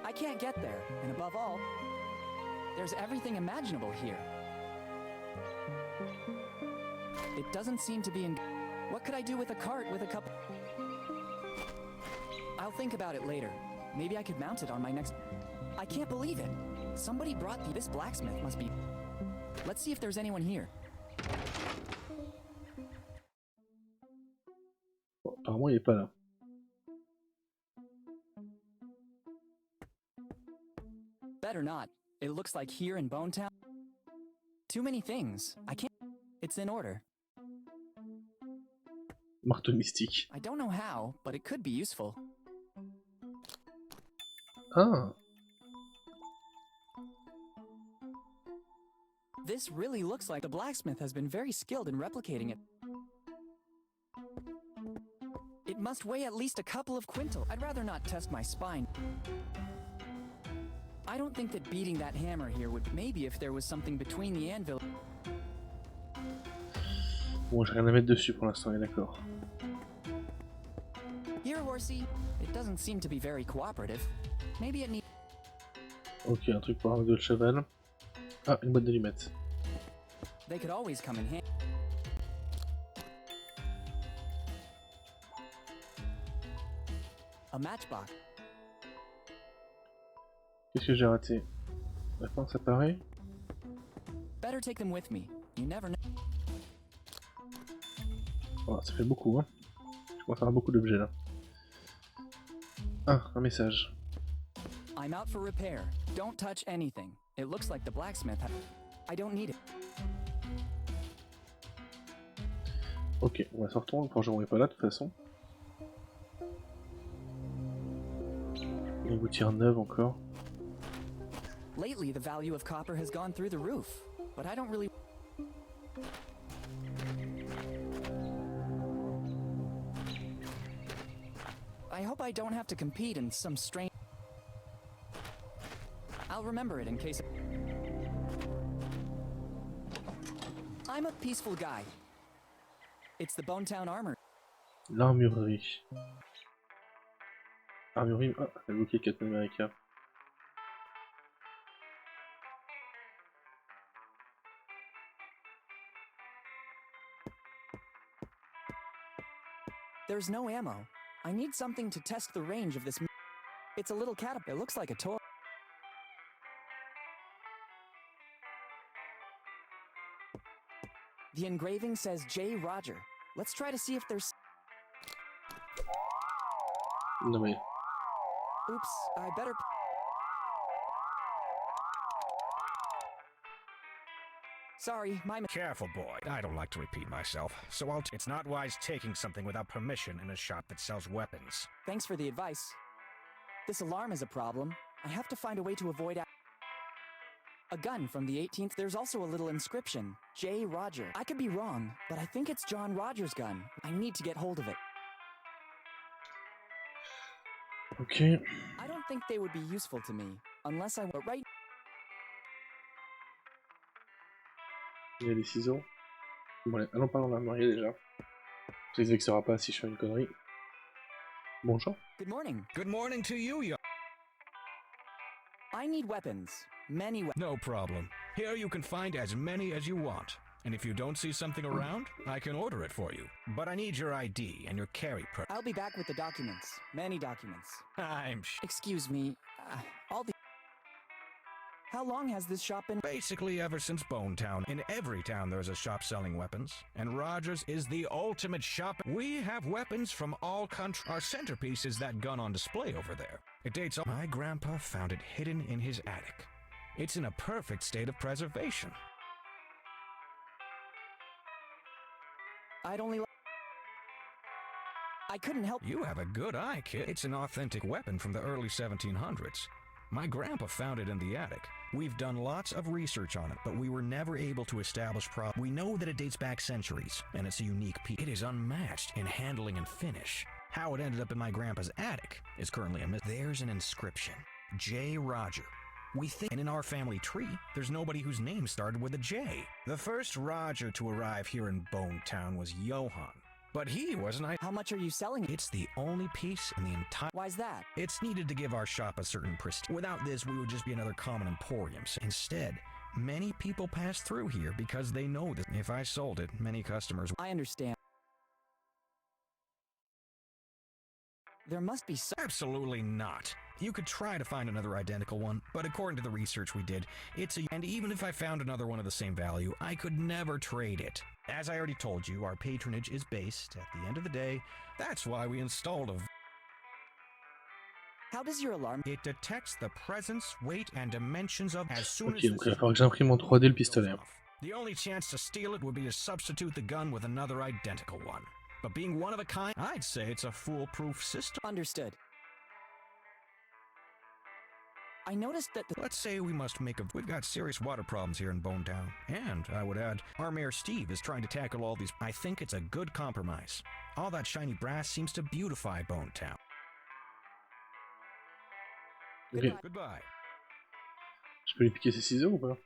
I can't get there, and above all, there's everything imaginable here. It doesn't seem to be in. What could I do with a cart with a couple? I'll think about it later. Maybe I could mount it on my next. I can't believe it. Somebody brought this blacksmith must be. Let's see if there's anyone here. Bon, apparemment il est pas là. Better not. It looks like here in Bonetown. Too many things. I can't. It's in order. Marteau mystique. I don't know how, but it could be useful. Ah, This really looks like the blacksmith has been very skilled in replicating it. It must weigh at least a couple of quintal. I'd rather not test my spine. I don't think that beating that hammer here would. Maybe if there was something between the anvil. bon j'ai rien à mettre dessus pour l'instant, on est d'accord. Here, horsey. It doesn't seem to be very cooperative. Maybe it needs. Ok, un truc pour armer de cheval. Ah, une boîte d'allumettes. They could always come in handy. A matchbox. Qu'est-ce que j'ai raté? Maintenant ça paraît. Better take them with me. You never know. Voilà, ça fait beaucoup, hein. Je commence à avoir beaucoup d'objets là. Ah, un message. I'm out for repair. Don't touch anything. It looks like the blacksmith. I don't need it. Ok, on va sortir, le forgeron est pas là de toute façon. Une gouttière neuve encore. Lately, the value of copper has gone through the roof, but I don't really. I hope I don't have to compete in some strange. I'll remember it in case. I'm a peaceful guy. It's the Bonetown Armor. L'armurerie. Armurerie. Ah, elle a bloqué Captain America. There's no ammo. I need something to test the range of this. It's a little caterpillar. It looks like a toy. The engraving says J. Roger. Let's try to see if there's. Non mais. Oops, I better. Sorry, my. Careful, boy. I don't like to repeat myself, so It's not wise taking something without permission in a shop that sells weapons. Thanks for the advice. This alarm is a problem. I have to find a way to avoid. A gun from the 18th. There's also a little inscription. J. Roger. I could be wrong, but I think it's John Rogers' gun. I need to get hold of it. Ok. I don't think they would be useful to me, unless I were right. Il y a des ciseaux. Bon, allez, allons pas dans l'armurerie déjà. Je les vexera pas si je fais une connerie. Bonjour. Good morning. Good morning to you, young. I need weapons. Many weapons. No problem. Here you can find as many as you want. And if you don't see something around, I can order it for you. But I need your ID and your carry per- I'll be back with the documents. Many documents. Excuse me. All the... How long has this shop been? Basically ever since Bone Town. In every town there's a shop selling weapons, and Rogers is the ultimate shop. We have weapons from all countries. Our centerpiece is that gun on display over there. It dates all. My grandpa found it hidden in his attic. It's in a perfect state of preservation. I'd only... I couldn't help... You have a good eye, kid. It's an authentic weapon from the early 1700s. My grandpa found it in the attic. We've done lots of research on it, but we were never able to establish We know that it dates back centuries, and it's a unique piece. It is unmatched in handling and finish. How it ended up in my grandpa's attic is currently a mystery. There's an inscription. J. Roger. We think, and in our family tree, there's nobody whose name started with a J. The first Roger to arrive here in Bone Town was Johann. But he wasn't. How much are you selling? It's the only piece in the entire... Why's that? It's needed to give our shop a certain prestige. Without this, we would just be another common emporium. Instead, many people pass through here because they know that if I sold it, many customers... I understand. There must be some... Absolutely not. You could try to find another identical one, but according to the research we did, it's a... And even if I found another one of the same value, I could never trade it. As I already told you, our patronage is based, at the end of the day, that's why we installed a... How does your alarm... It detects the presence, weight, and dimensions of... As soon Ok, as donc il va falloir que j'imprime en 3D le pistolet. The only chance to steal it would be to substitute the gun with another identical one. But being one of a kind, I'd say it's a foolproof system. Understood. I noticed that the... Let's say we must make a... We've got serious water problems here in Bone Town. And, I would add, our mayor Steve is trying to tackle all these... I think it's a good compromise. All that shiny brass seems to beautify Bone Town. Ok. Goodbye. Je peux lui piquer ses ciseaux ou pas?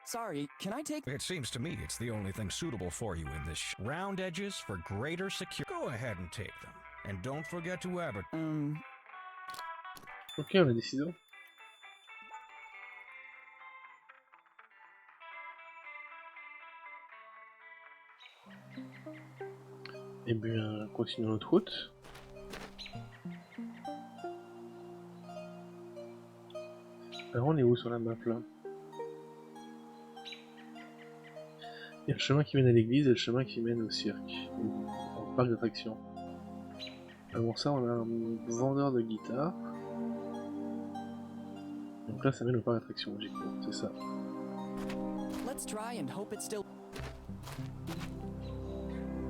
Sorry, can I take... It seems to me it's the only thing suitable for you in this round edges for greater security. Go ahead and take them. And don't forget to advertise. Ok, on a des ciseaux. Et bien, continuons notre route. Alors on est où sur la map là? Il y a le chemin qui mène à l'église et le chemin qui mène au cirque, au parc d'attractions. Alors ça, on a un vendeur de guitare. Donc là, ça mène au parc d'attractions, logiquement, c'est ça. Let's try and hope it's still...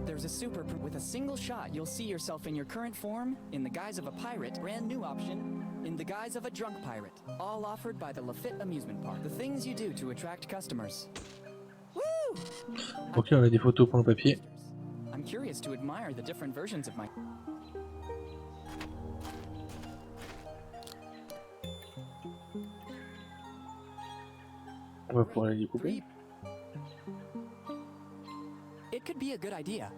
There's a super... With a single shot, you'll see yourself in your current form, in the guise of a pirate, brand new option, in the guise of a drunk pirate, all offered by the Lafitte Amusement Park. The things you do to attract customers. Woo! Ok, on a des photos pour le papier. I'm curious to admire the different versions of my... On va pouvoir les découper. It could be a good idea.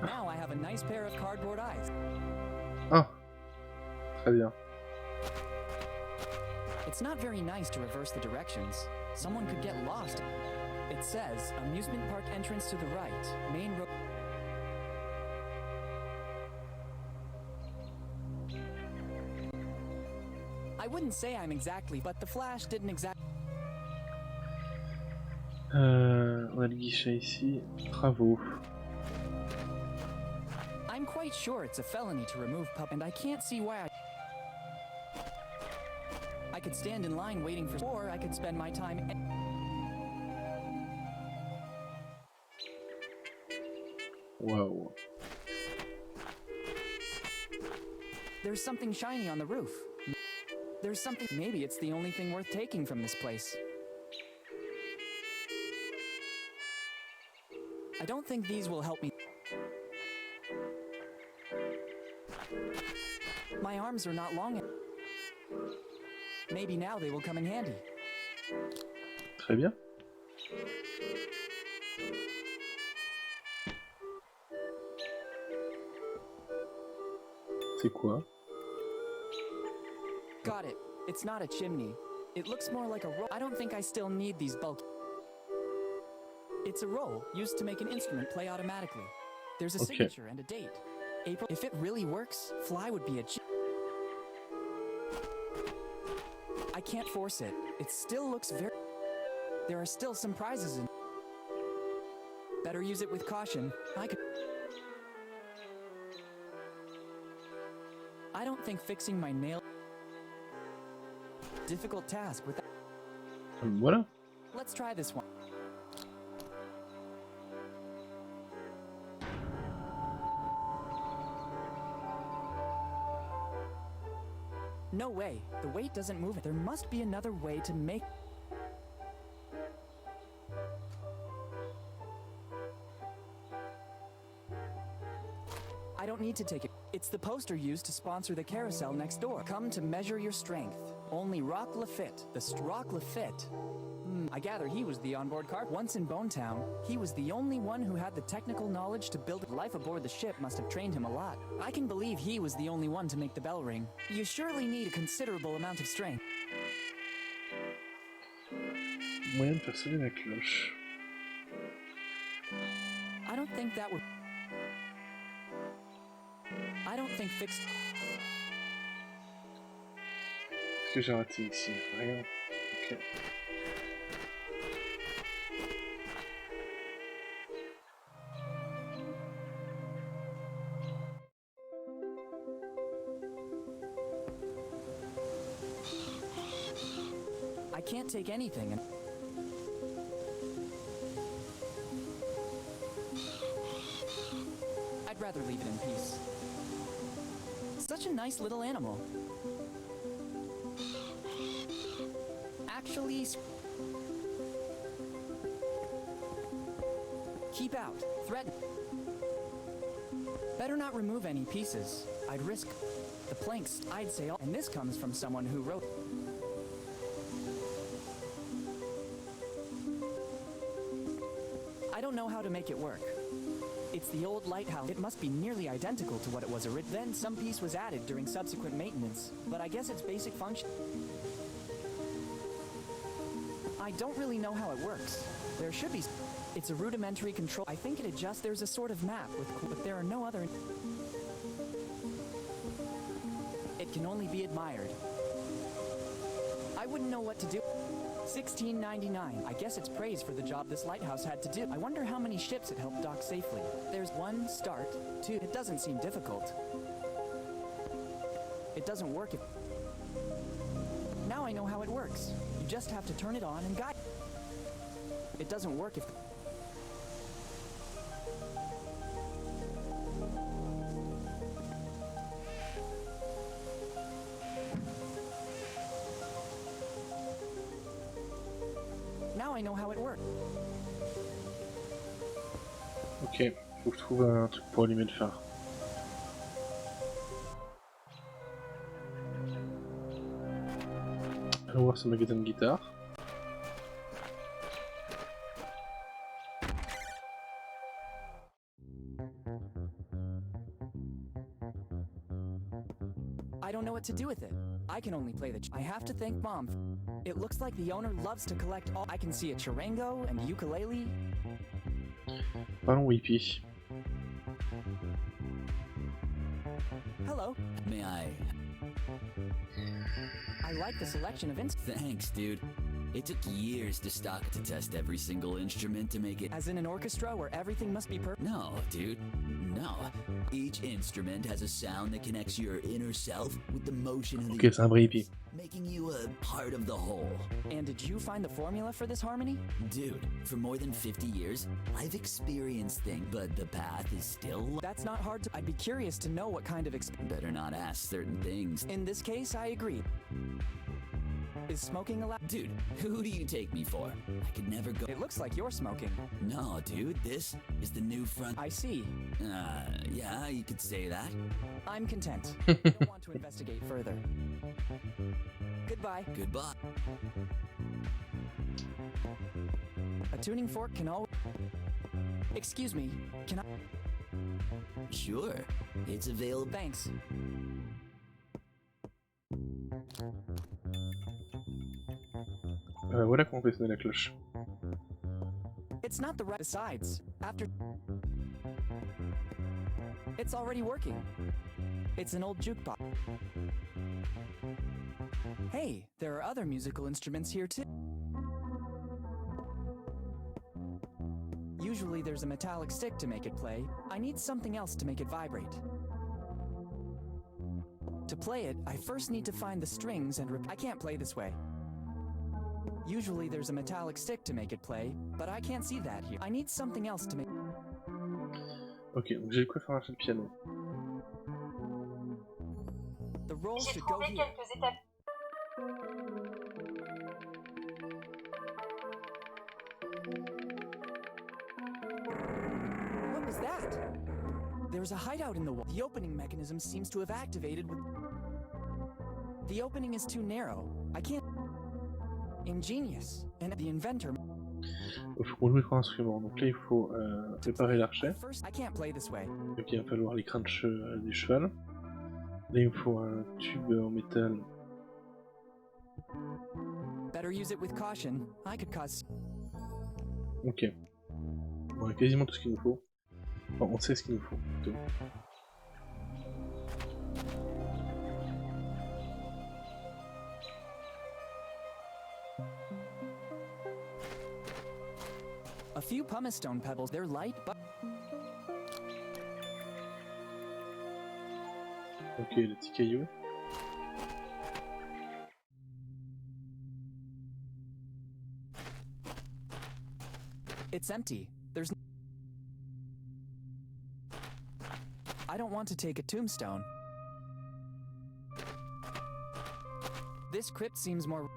Now I have a nice pair of cardboard eyes. Ah, très bien. It's not very nice to reverse the directions. Someone could get lost. It says, amusement park entrance to the right, main road. I wouldn't say I'm exactly, but the flash didn't exactly... On a le guichet ici. Travaux. I'm quite sure it's a felony to remove pup, and I can't see why I could stand in line waiting for... Or I could spend my time... Waouh. There's something shiny on the roof. There's something... Maybe it's the only thing worth taking from this place. I don't think these will help me. My arms are not long. Maybe now they will come in handy. Très bien. C'est quoi? Got it. It's not a chimney. It looks more like a roll. I don't think I still need these bulky. It's a roll used to make an instrument play automatically. There's a signature and a date. April. If it really works, Fly would be a I can't force it. It still looks very... There are still some prizes in... Better use it with caution. I don't think fixing my nail... Difficult task with that. Voilà. Let's try this one. No way. The weight doesn't move it. There must be another way to make... I don't need to take it. It's the poster used to sponsor the carousel next door. Come to measure your strength. Only Rock Lafitte. Rock Lafitte. I gather he was the onboard car. Once in Bonetown, he was the only one who had the technical knowledge to build. Life aboard the ship must have trained him a lot. I can believe he was the only one to make the bell ring. You surely need a considerable amount of strength. Moyen de faire sonner la cloche. I don't think that would... I don't think fixed... Qu'est-ce que j'ai raté ici? Rien. Ok. I can't take anything and... I'd rather leave it in peace. Such a nice little animal. Actually... Keep out. Threaten. Better not remove any pieces. I'd risk the planks. I'd say all... And this comes from someone who wrote... I don't know how to make it work. It's the old lighthouse. It must be nearly identical to what it was originally. Then some piece was added during subsequent maintenance, but I guess its basic function... I don't really know how it works. There should be... It's a rudimentary control. I think it adjusts... There's a sort of map with... But there are no other... It can only be admired. I wouldn't know what to do. 1699. I guess it's praise for the job this lighthouse had to do. I wonder how many ships it helped dock safely. There's 1, start, 2. It doesn't seem difficult. It doesn't work if... Now I know how it works. You just have to turn it on and guide. It doesn't work if... Now I know how it works. Ok, faut que je trouve un truc pour allumer le phare. Allons voir ce magasin de guitare. I don't know what to do with it. I can only play the... I have to thank Mom. It looks like the owner loves to collect all... I can see a charango and ukulele. Parlons Whippy. Hello. May I? I like the selection of instruments. Thanks, dude. It took years to stock to test every single instrument to make it... As in an orchestra where everything must be perfect? No, dude. No. Each instrument has a sound that connects your inner self with the motion of the... Ok, c'est un vrai hippie. Making you a part of the whole. And did you find the formula for this harmony? Dude, for more than 50 years, I've experienced things, but the path is still... That's not hard to... I'd be curious to know what kind of... Better not ask certain things. In this case, I agree. Is smoking allowed? Dude, who do you take me for? I could never go... It looks like you're smoking. No, dude, this is the new front... I see. Yeah, you could say that. I'm content. I don't want to investigate further. Goodbye. Goodbye. A tuning fork can always... Excuse me, can I... Sure, it's available. Thanks. Voilà comment on fait sonner la cloche. It's not the right. Besides, after. It's already working. It's an old jukebox. Hey, there are other musical instruments here too. Usually there's a metallic stick to make it play. I need something else to make it vibrate. To play it, I first need to find the strings and I can't play this way. Usually there's a metallic stick to make it play, but I can't see that here. I need something else to make... Ok, donc j'ai de quoi faire marcher le piano. The roll J'ai should go trouvé here. quelques étapes. What was that? There's a hideout in the wall. The opening mechanism seems to have activated with... The opening is too narrow. I can't... Ingenious. And the inventor... Il faut qu'on joue les trois instruments. Donc là, il faut préparer l'archet. First, I can't play this way. Donc il va falloir les crins du cheval. Là, il me faut un tube en métal. Better use it with caution. I could cause... Ok. On a quasiment tout ce qu'il nous faut. Enfin, on sait ce qu'il nous faut, plutôt. A few pumice stone pebbles. They're light, but... Ok, les petits cailloux. It's empty. There's... I don't want to take a tombstone. This crypt seems more...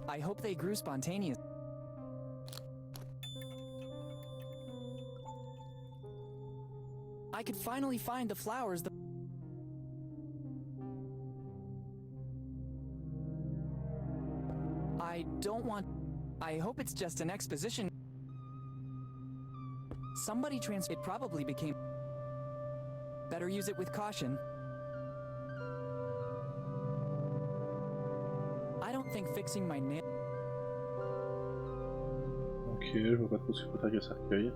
I hope they grew spontaneous. I could finally find the flowers. I don't want... I hope it's just an exposition. Somebody It probably became... Better use it with caution. I don't think fixing my nail... Ok, je vois pas trop ce qu'il faut faire avec le cercueil.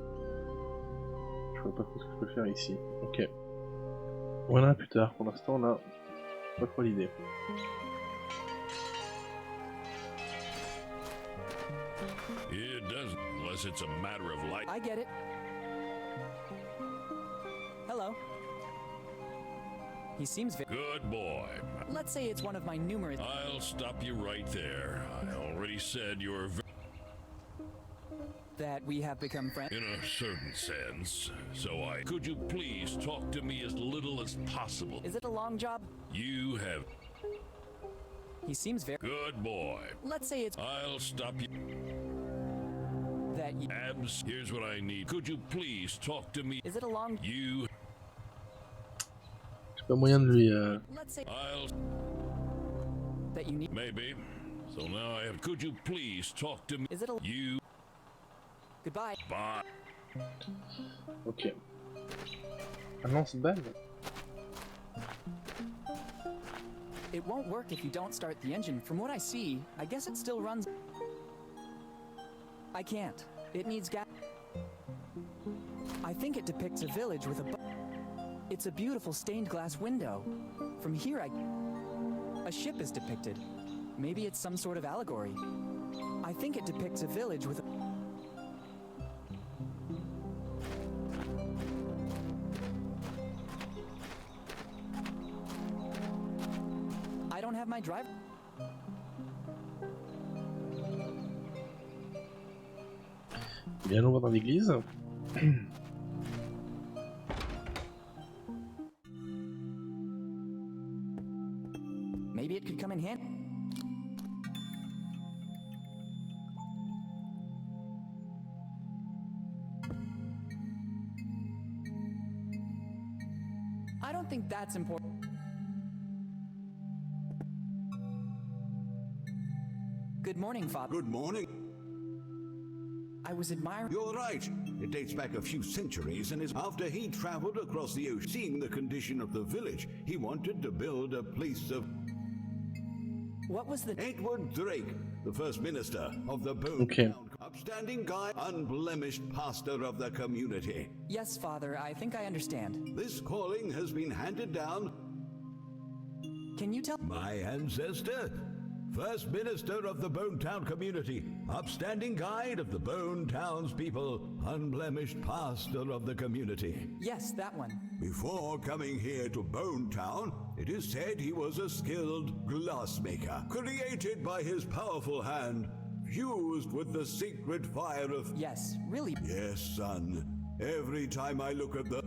Je vois pas trop ce que je peux faire ici. Ok. On verra plus tard. Pour l'instant, on a pas trop l'idée. It doesn't, unless it's a matter of life. I get it. Hello. He seems Good boy. Let's say it's one of my numerous... I'll stop you right there. I already said you're That we have become friends. in a certain sense. Could you please talk to me as little as possible? Is it a long job? You have... He seems very... Good boy. Let's say it's... I'll stop you. That you... Abs, here's what I need. Could you please talk to me? Is it a long... You... J'ai pas moyen de lui... Let's say... I'll... That you need... Maybe. So now I have... Could you please talk to me? Is it a... You... Goodbye. Bye. Ok. Un lance-balle. It won't work if you don't start the engine. From what I see, I guess it still runs... I can't. It needs gas. I think it depicts a village with a... It's a beautiful stained glass window. From here a ship is depicted. Maybe it's some sort of allegory. I think it depicts a village with a... I don't have my driver... Bien, on va dans l'église. Maybe it could come in handy. I don't think that's important. Good morning, Father. Good morning. I was admiring. You're right. It dates back a few centuries and is after he traveled across the ocean. Seeing the condition of the village, he wanted to build a place of... What was the... Edward Drake, the first minister of the Bone Okay. Town, upstanding guy, unblemished pastor of the community. Yes, Father, I think I understand. This calling has been handed down. Can you tell... My ancestor, first minister of the Bone Town community, upstanding guide of the Bone Town's people, unblemished pastor of the community. Yes, that one. Before coming here to Bone Town, it is said he was a skilled glassmaker, created by his powerful hand, fused with the sacred fire of... Yes, really. Yes, son. Every time I look at the...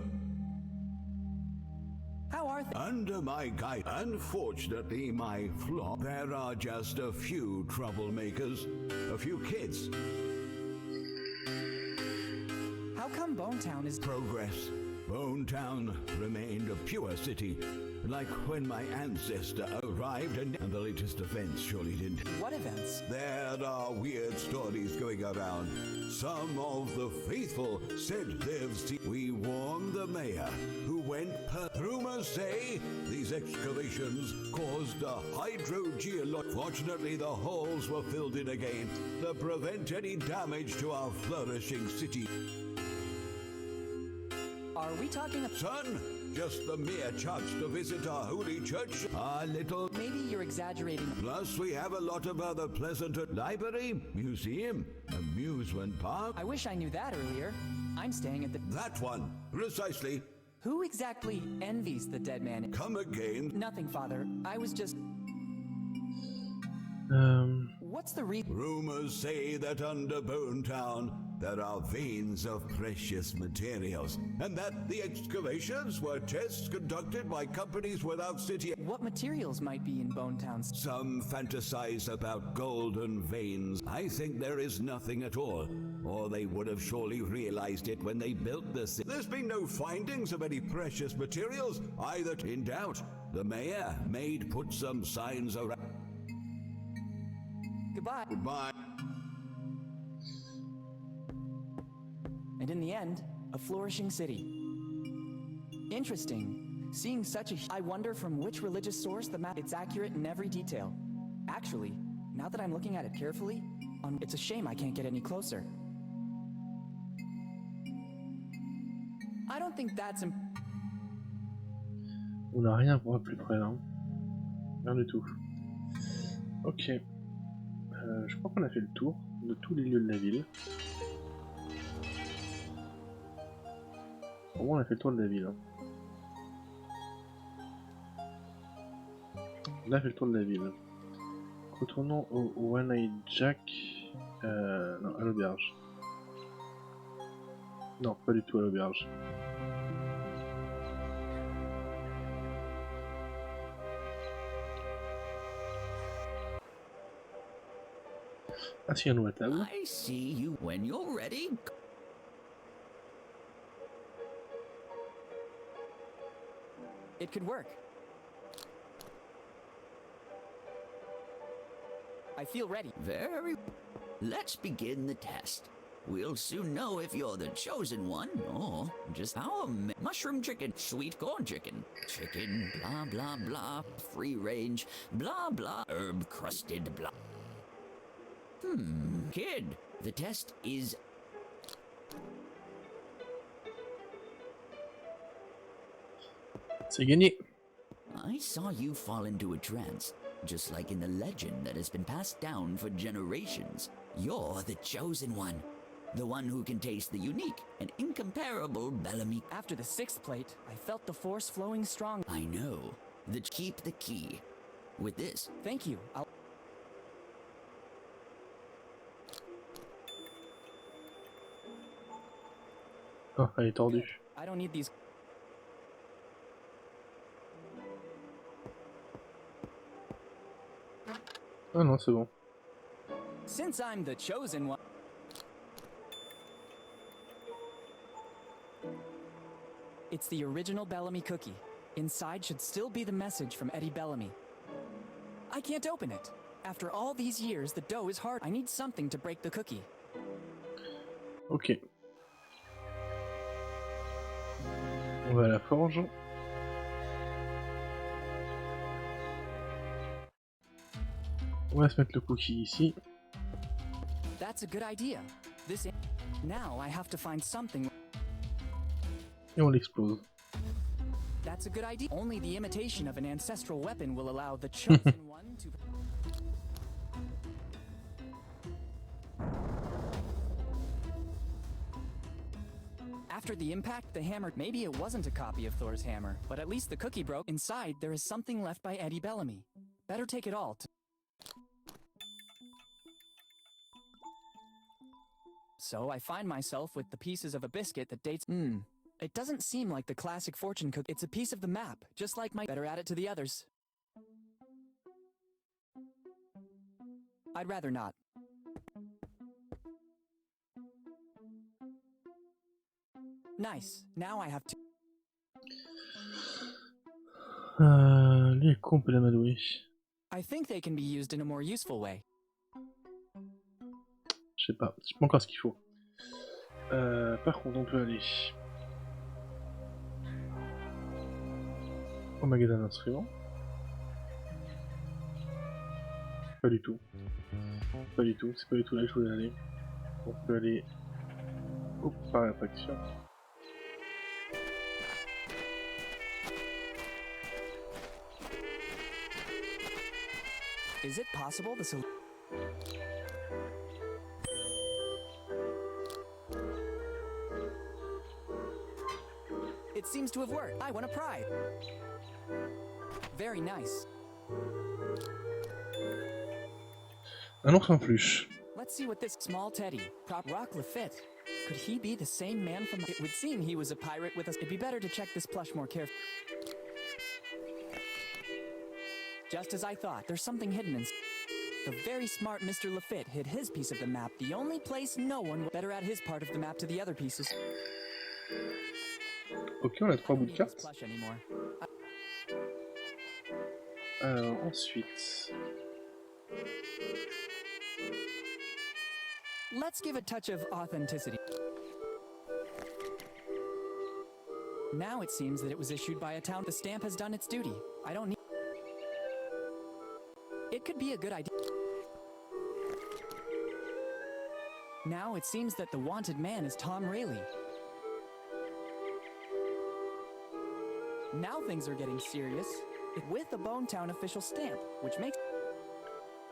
How are things? Under my guide, unfortunately, my flock, there are just a few troublemakers, a few kids. How come Bone Town is... Progress. Bone Town remained a pure city, like when my ancestor arrived, and the latest events surely didn't. What events? There are weird stories going around. Some of the faithful said they've seen. We warned the mayor, who went per... Rumors say these excavations caused a hydrogeological... Fortunately, the holes were filled in again to prevent any damage to our flourishing city. Are we talking... Son, just the mere chance to visit our holy church. Our little... Maybe you're exaggerating. Plus, we have a lot of other pleasant... Library, museum, amusement park. I wish I knew that earlier. I'm staying at the... That one, precisely. Who exactly envies the dead man? Come again. Nothing, Father. I was just... What's the reason? Rumors say that under Bone Town, there are veins of precious materials, and that the excavations were tests conducted by companies without city. What materials might be in Bone Town's... Some fantasize about golden veins. I think there is nothing at all, or they would have surely realized it when they built the city. There's been no findings of any precious materials, either. In doubt, the mayor may put some signs around. Goodbye. Goodbye. And in the end, a flourishing city. Interesting. Seeing such a... I wonder from which religious source the map... It's accurate in every detail. Actually, now that I'm looking at it carefully, it's a shame I can't get any closer. I don't think that's... On n'a rien à voir plus près là. Rien du tout. Ok. Je crois qu'on a fait le tour de tous les lieux de la ville. Au moins on a fait le tour de la ville. Hein. On a fait le tour de la ville. Retournons au One-Eyed Jack. Non, à l'auberge. Non, pas du tout à l'auberge. Asseyons-nous à table. I see you when you're ready. It could work. I feel ready. Very. Let's begin the test. We'll soon know if you're the chosen one or just our mushroom chicken, sweet corn chicken, chicken, blah blah blah, free range, blah blah, herb crusted, blah. Kid, the test is... C'est gagné. I saw you fall into a trance, just like in the legend that has been passed down for generations. You're the chosen one, the one who can taste the unique and incomparable Bellamy. After the 6th plate, I felt the force flowing strong. I know. Keep the key. With this. Thank you. I'll... Oh, elle est tordue. I don't need these... Ah non, c'est bon. Since I'm the chosen one... It's the original Bellamy cookie. Inside should still be the message from Eddie Bellamy. I can't open it. After all these years, the dough is hard. I need something to break the cookie. Ok. On va à la forge. On va se mettre le cookie ici. That's a good idea. This now I have to find something. Et on l'explose. That's a good idea. Only the imitation of an ancestral weapon will allow the chosen one to. After the impact, the hammer. Maybe it wasn't a copy of Thor's hammer, but at least the cookie broke. Inside, there is something left by Eddie Bellamy. Better take it all. So I find myself with the pieces of a biscuit that dates. It doesn't seem like the classic fortune cookie. It's a piece of the map, just like my. Better add it to the others. I'd rather not. Nice. Now I have to. Lui est con, on peut l'amadouer. I think they can be used in a more useful way. Je sais pas encore ce qu'il faut. Par contre, on peut aller au magasin d'instruments. Pas du tout. Pas du tout, c'est pas du tout là que je voulais aller. On peut aller au par attraction. Is it possible the solution? It seems to have worked. I won a prize. Very nice. Un ours en peluche. Let's see what this small Teddy, Prop Rock Lafitte. Could he be the same man from? It would seem he was a pirate with us. It'd be better to check this plush more carefully. Just as I thought, there's something hidden in. The very smart Mr. Lafitte hid his piece of the map, the only place no one would better add his part of the map to the other pieces. Ok, on a 3 bouts de This carte. plush anymore. Alors, ensuite... Let's give a touch of authenticity. Now it seems that it was issued by a town. The stamp has done its duty. I don't need. It could be a good idea. Now it seems that the wanted man is Tom Rayleigh. Now things are getting serious. With the Bonetown official stamp, which makes.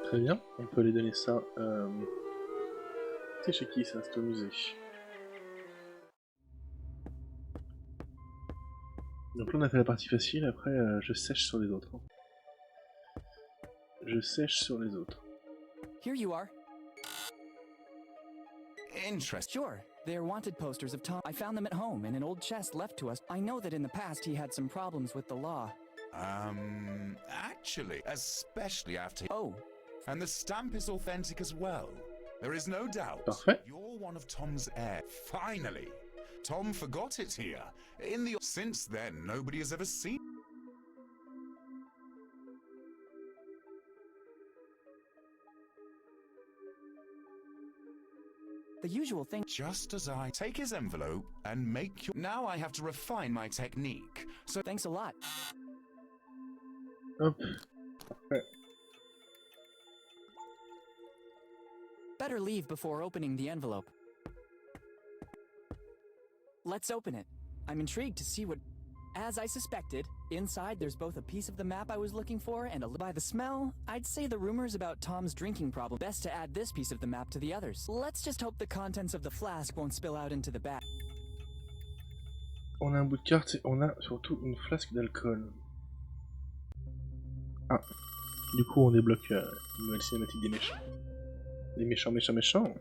Très bien, on peut aller donner ça. C'est chez qui ça? C'est au musée. Donc là on a fait la partie facile, après je sèche sur les autres. Je sèche sur les autres. Here you are. Interesting. Sure, they are wanted posters of Tom. I found them at home in an old chest left to us. I know that in the past he had some problems with the law. Actually, especially after. Oh. And the stamp is authentic as well. There is no doubt. Parfait. You're one of Tom's heirs. Finally! Tom forgot it here. Since then, nobody has ever seen. The usual thing. Just as I take his envelope and make your. Now I have to refine my technique. So Thanks a lot. Hop. Parfait. Better leave before opening the envelope. Let's open it. I'm intrigued to see what. As I suspected, inside there's both a piece of the map I was looking for and by the smell, I'd say the rumors about Tom's drinking problem. Best to add this piece of the map to the others. Let's just hope the contents of the flask won't spill out into the bag. On a un bout de carte et on a surtout une flasque d'alcool. Ah. Du coup on débloque une nouvelle cinématique des méchants. Les méchants.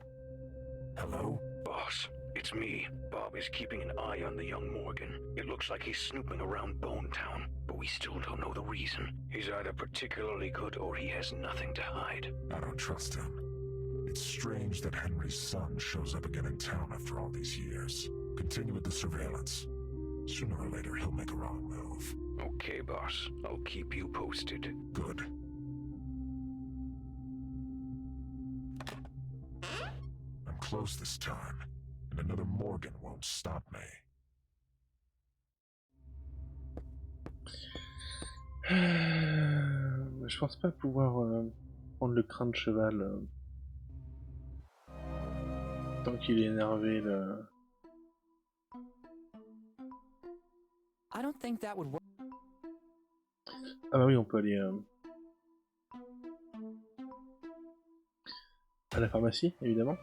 Hello? Boss, it's me. Bob is keeping an eye on the young Morgan. It looks like he's snooping around Bonetown, but we still don't know the reason. He's either particularly good or he has nothing to hide. I don't trust him. It's strange that Henry's son shows up again in town after all these years. Continue with the surveillance. Sooner or later, he'll make a wrong move. Okay, boss. I'll keep you posted. Good. I'm close this time. and another Morgan won't stop me. Je pense pas pouvoir prendre le crâne de cheval tant qu'il est énervé. I don't think that would work. Ah bah oui, on peut aller à la pharmacie, évidemment.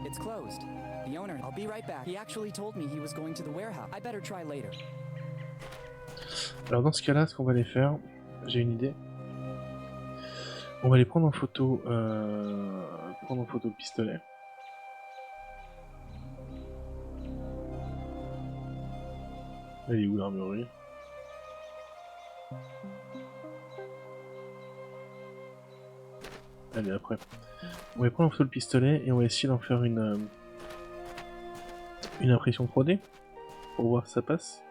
It's closed. The owner, I'll be right back. He actually told me he was going to the warehouse. I better try later. Alors dans ce cas-là, ce qu'on va aller faire, j'ai une idée. On va les prendre en photo, le pistolet. Elle est où l'armurerie? Allez, après. On va prendre en photo le pistolet et on va essayer d'en faire une impression 3D pour voir si ça passe.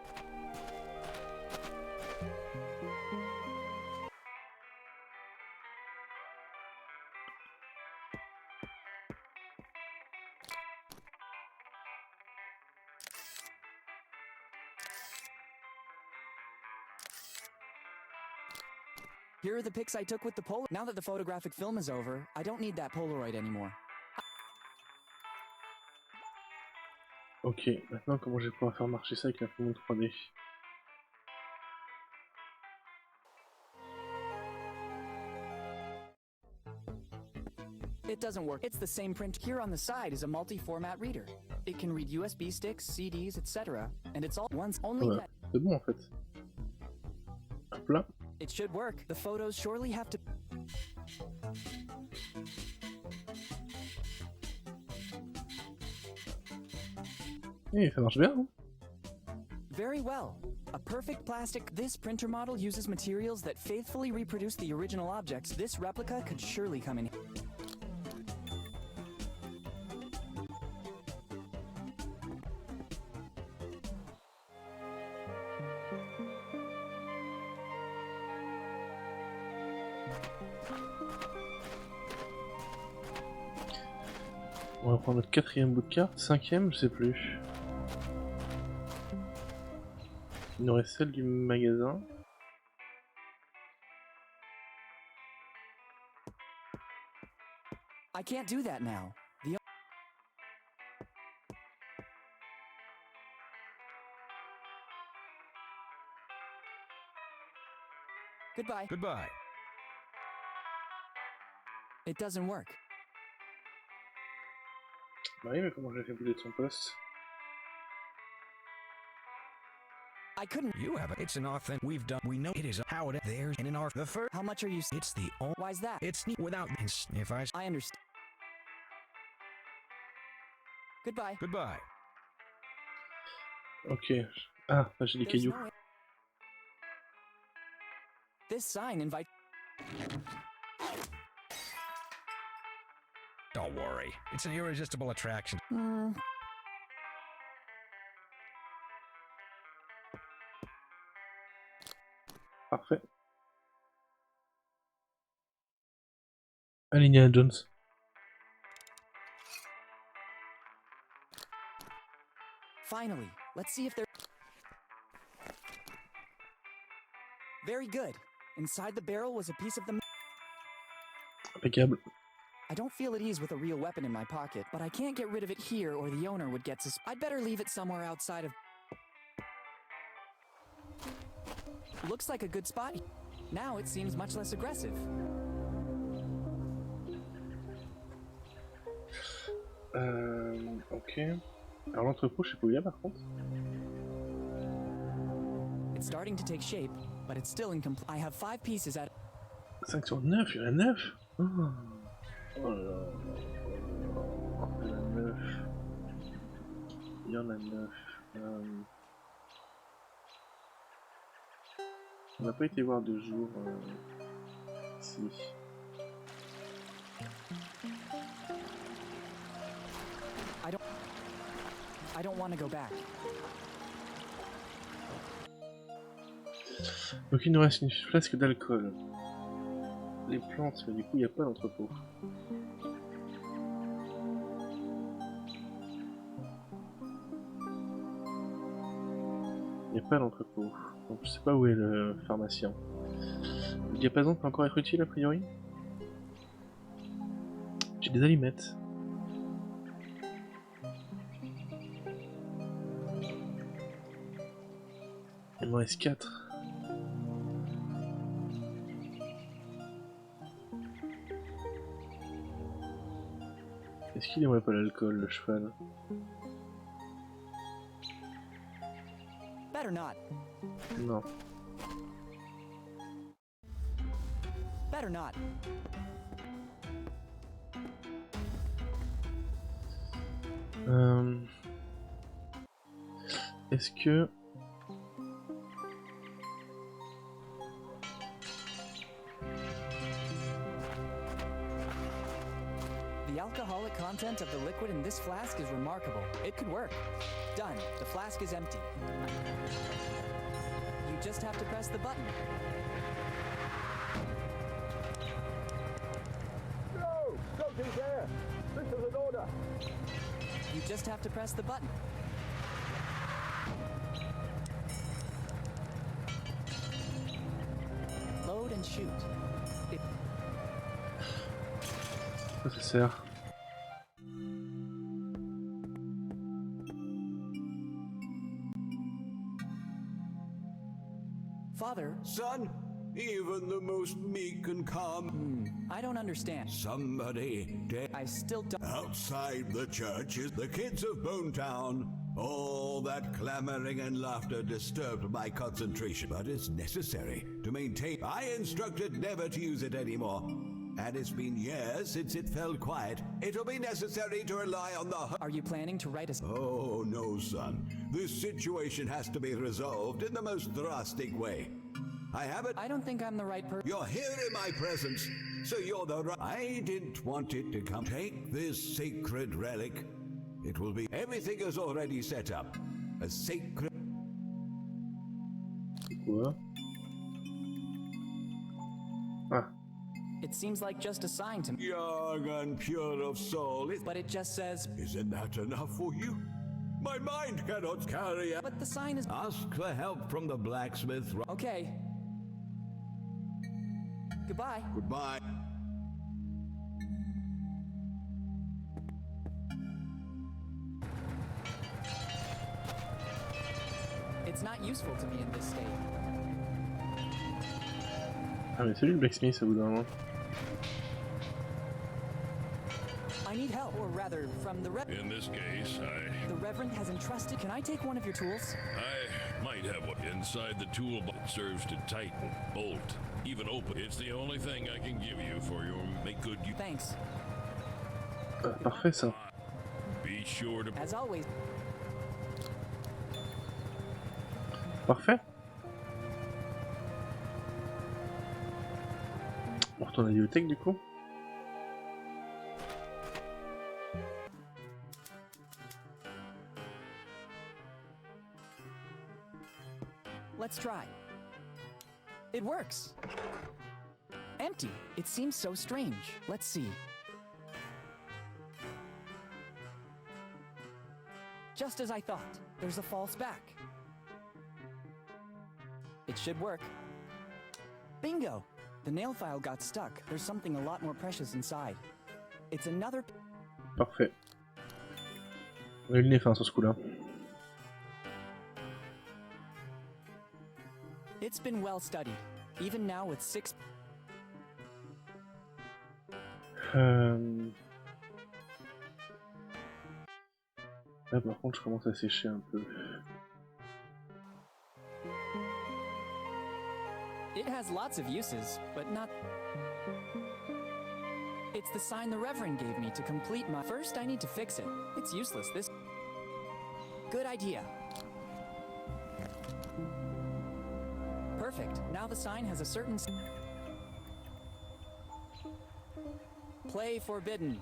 Here are the pics I took with the Polaroid. Now that the photographic film is over, I don't need that Polaroid anymore. Ok, maintenant comment je vais pouvoir faire marcher ça avec l'imprimante 3D? It doesn't work. It's the same print. Here on the side is a multi-format reader. It can read USB sticks, CDs, etc. And it's all once only Ouais, that. c'est bon en fait. Hop là. It should work. The photos surely have to... Eh, ça marche bien, hein? Very well. A perfect plastic. This printer model uses materials that faithfully reproduce the original objects. This replica could surely come in. On va prendre notre quatrième bout de carte, cinquième, je sais plus. Il nous reste celle du magasin. I can't do that now. The Goodbye. Goodbye. It doesn't work. Bah oui, mais comment je l'ai fait bouger de son poste? I couldn't. You have it. It's an authentic. We've done. We know it is how it. There's and in our the first. How much are you? It's the only. Why's that? It's neat without. If I. I understand. Goodbye. Goodbye. Ok. Ah, là j'ai des There's cailloux. no way. This sign invite. Don't worry. It's an irresistible attraction. Parfait. Indiana Jones. Finally, let's see if they're... Very good. Inside the barrel was a piece of the... Impeccable. I don't feel at ease with a real weapon in my pocket, but I can't get rid of it here or the owner would get I'd better leave it somewhere outside of... Looks like a good spot. Now it seems much less aggressive. Ok. Alors l'entrepôt, je sais pas où il y a par contre. It's starting to take shape, but it's still incomplete. I have 5 pieces at... 5 sur 9, il y en a 9. Oh là là. Il y en a 9. Il y en a 9. On n'a pas été voir de jour ici. I don't want to go back. Donc il nous reste une flasque d'alcool. les plantes, mais du coup il n'y a pas d'entrepôt. Il n'y a pas d'entrepôt. Donc je sais pas où est le pharmacien. Le diapason peut encore être utile a priori. J'ai des allumettes. Il m'en reste 4. Est-ce qu'il aimerait pas l'alcool, le cheval? Better not. Non. Better not. Est-ce que... The alcoholic content of the liquid in this flask is remarkable. It could work. Done. The flask is empty. You just have to press the button. No! Something's there! This is an order! You just have to press the button. Load and shoot. À quoi ça sert? Father, Son, even the most meek and calm. I don't understand. Somebody dead. I still don't. Outside the church is the kids of Bonetown. All that clamoring and laughter disturbed my concentration, but it's necessary to maintain. I instructed never to use it anymore. And it's been years since it fell quiet. It'll be necessary to rely on the... Are you planning to write a... Oh, no, son. This situation has to be resolved in the most drastic way. I haven't... I don't think I'm the right person. You're here in my presence, so you're the right... I didn't want it to come. Take this sacred relic. It will be... Everything is already set up. A sacred... Quoi? Ah. It seems like just a sign to me. Young and pure of soul. But it just says... Isn't that enough for you? My mind cannot carry out... But the sign is... Ask for help from the blacksmith. Okay. Goodbye. Goodbye. It's not useful to me in this state. Ah mais salut le blacksmith au bout d'un moment. I need help, or rather, from the In this case, The Reverend has entrusted... Can I take one of your tools? I might have one inside the toolbox. It serves to tighten, bolt, even open. It's the only thing I can give you for your make good use. Thanks. Parfait ça. Be sure to... As always. Parfait. On retourne à la bibliothèque du coup. Let's try. It works. Empty. It seems so strange. Let's see. Just as I thought. There's a false back. It should work. Bingo! The nail file got stuck. There's something a lot more precious inside. It's another... Parfait. On a eu le nez fin sur ce coup-là. It's been well studied. Even now with 6... Là par contre je commence à sécher un peu. It has lots of uses, but not... It's the sign the Reverend gave me to complete my... First, I need to fix it. It's useless, this... Good idea. Perfect. Now the sign has a certain... Play forbidden.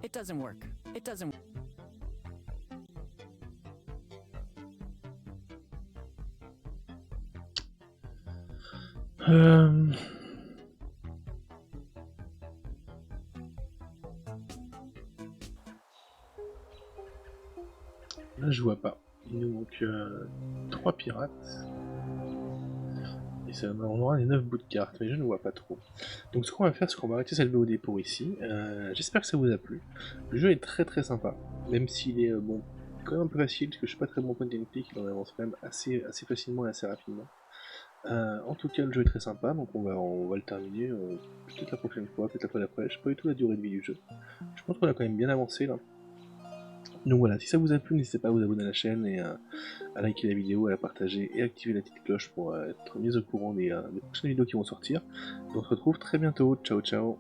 It doesn't work. It doesn't... Là je vois pas. Il nous manque 3 pirates. Et ça, on aura les 9 bouts de cartes, mais je ne vois pas trop. Donc ce qu'on va faire, c'est qu'on va arrêter cette VOD pour ici. J'espère que ça vous a plu. Le jeu est très très sympa, même s'il est bon, quand même un peu facile, parce que je suis pas très bon point and click, il en avance quand même assez facilement et assez rapidement. En tout cas, le jeu est très sympa, donc on va le terminer peut-être la prochaine fois, peut-être la fois d'après. Je sais pas du tout la durée de vie du jeu. Je pense qu'on a quand même bien avancé là. Donc voilà, si ça vous a plu, n'hésitez pas à vous abonner à la chaîne et à liker la vidéo, à la partager et à activer la petite cloche pour être mis au courant des prochaines vidéos qui vont sortir. Donc on se retrouve très bientôt, ciao ciao.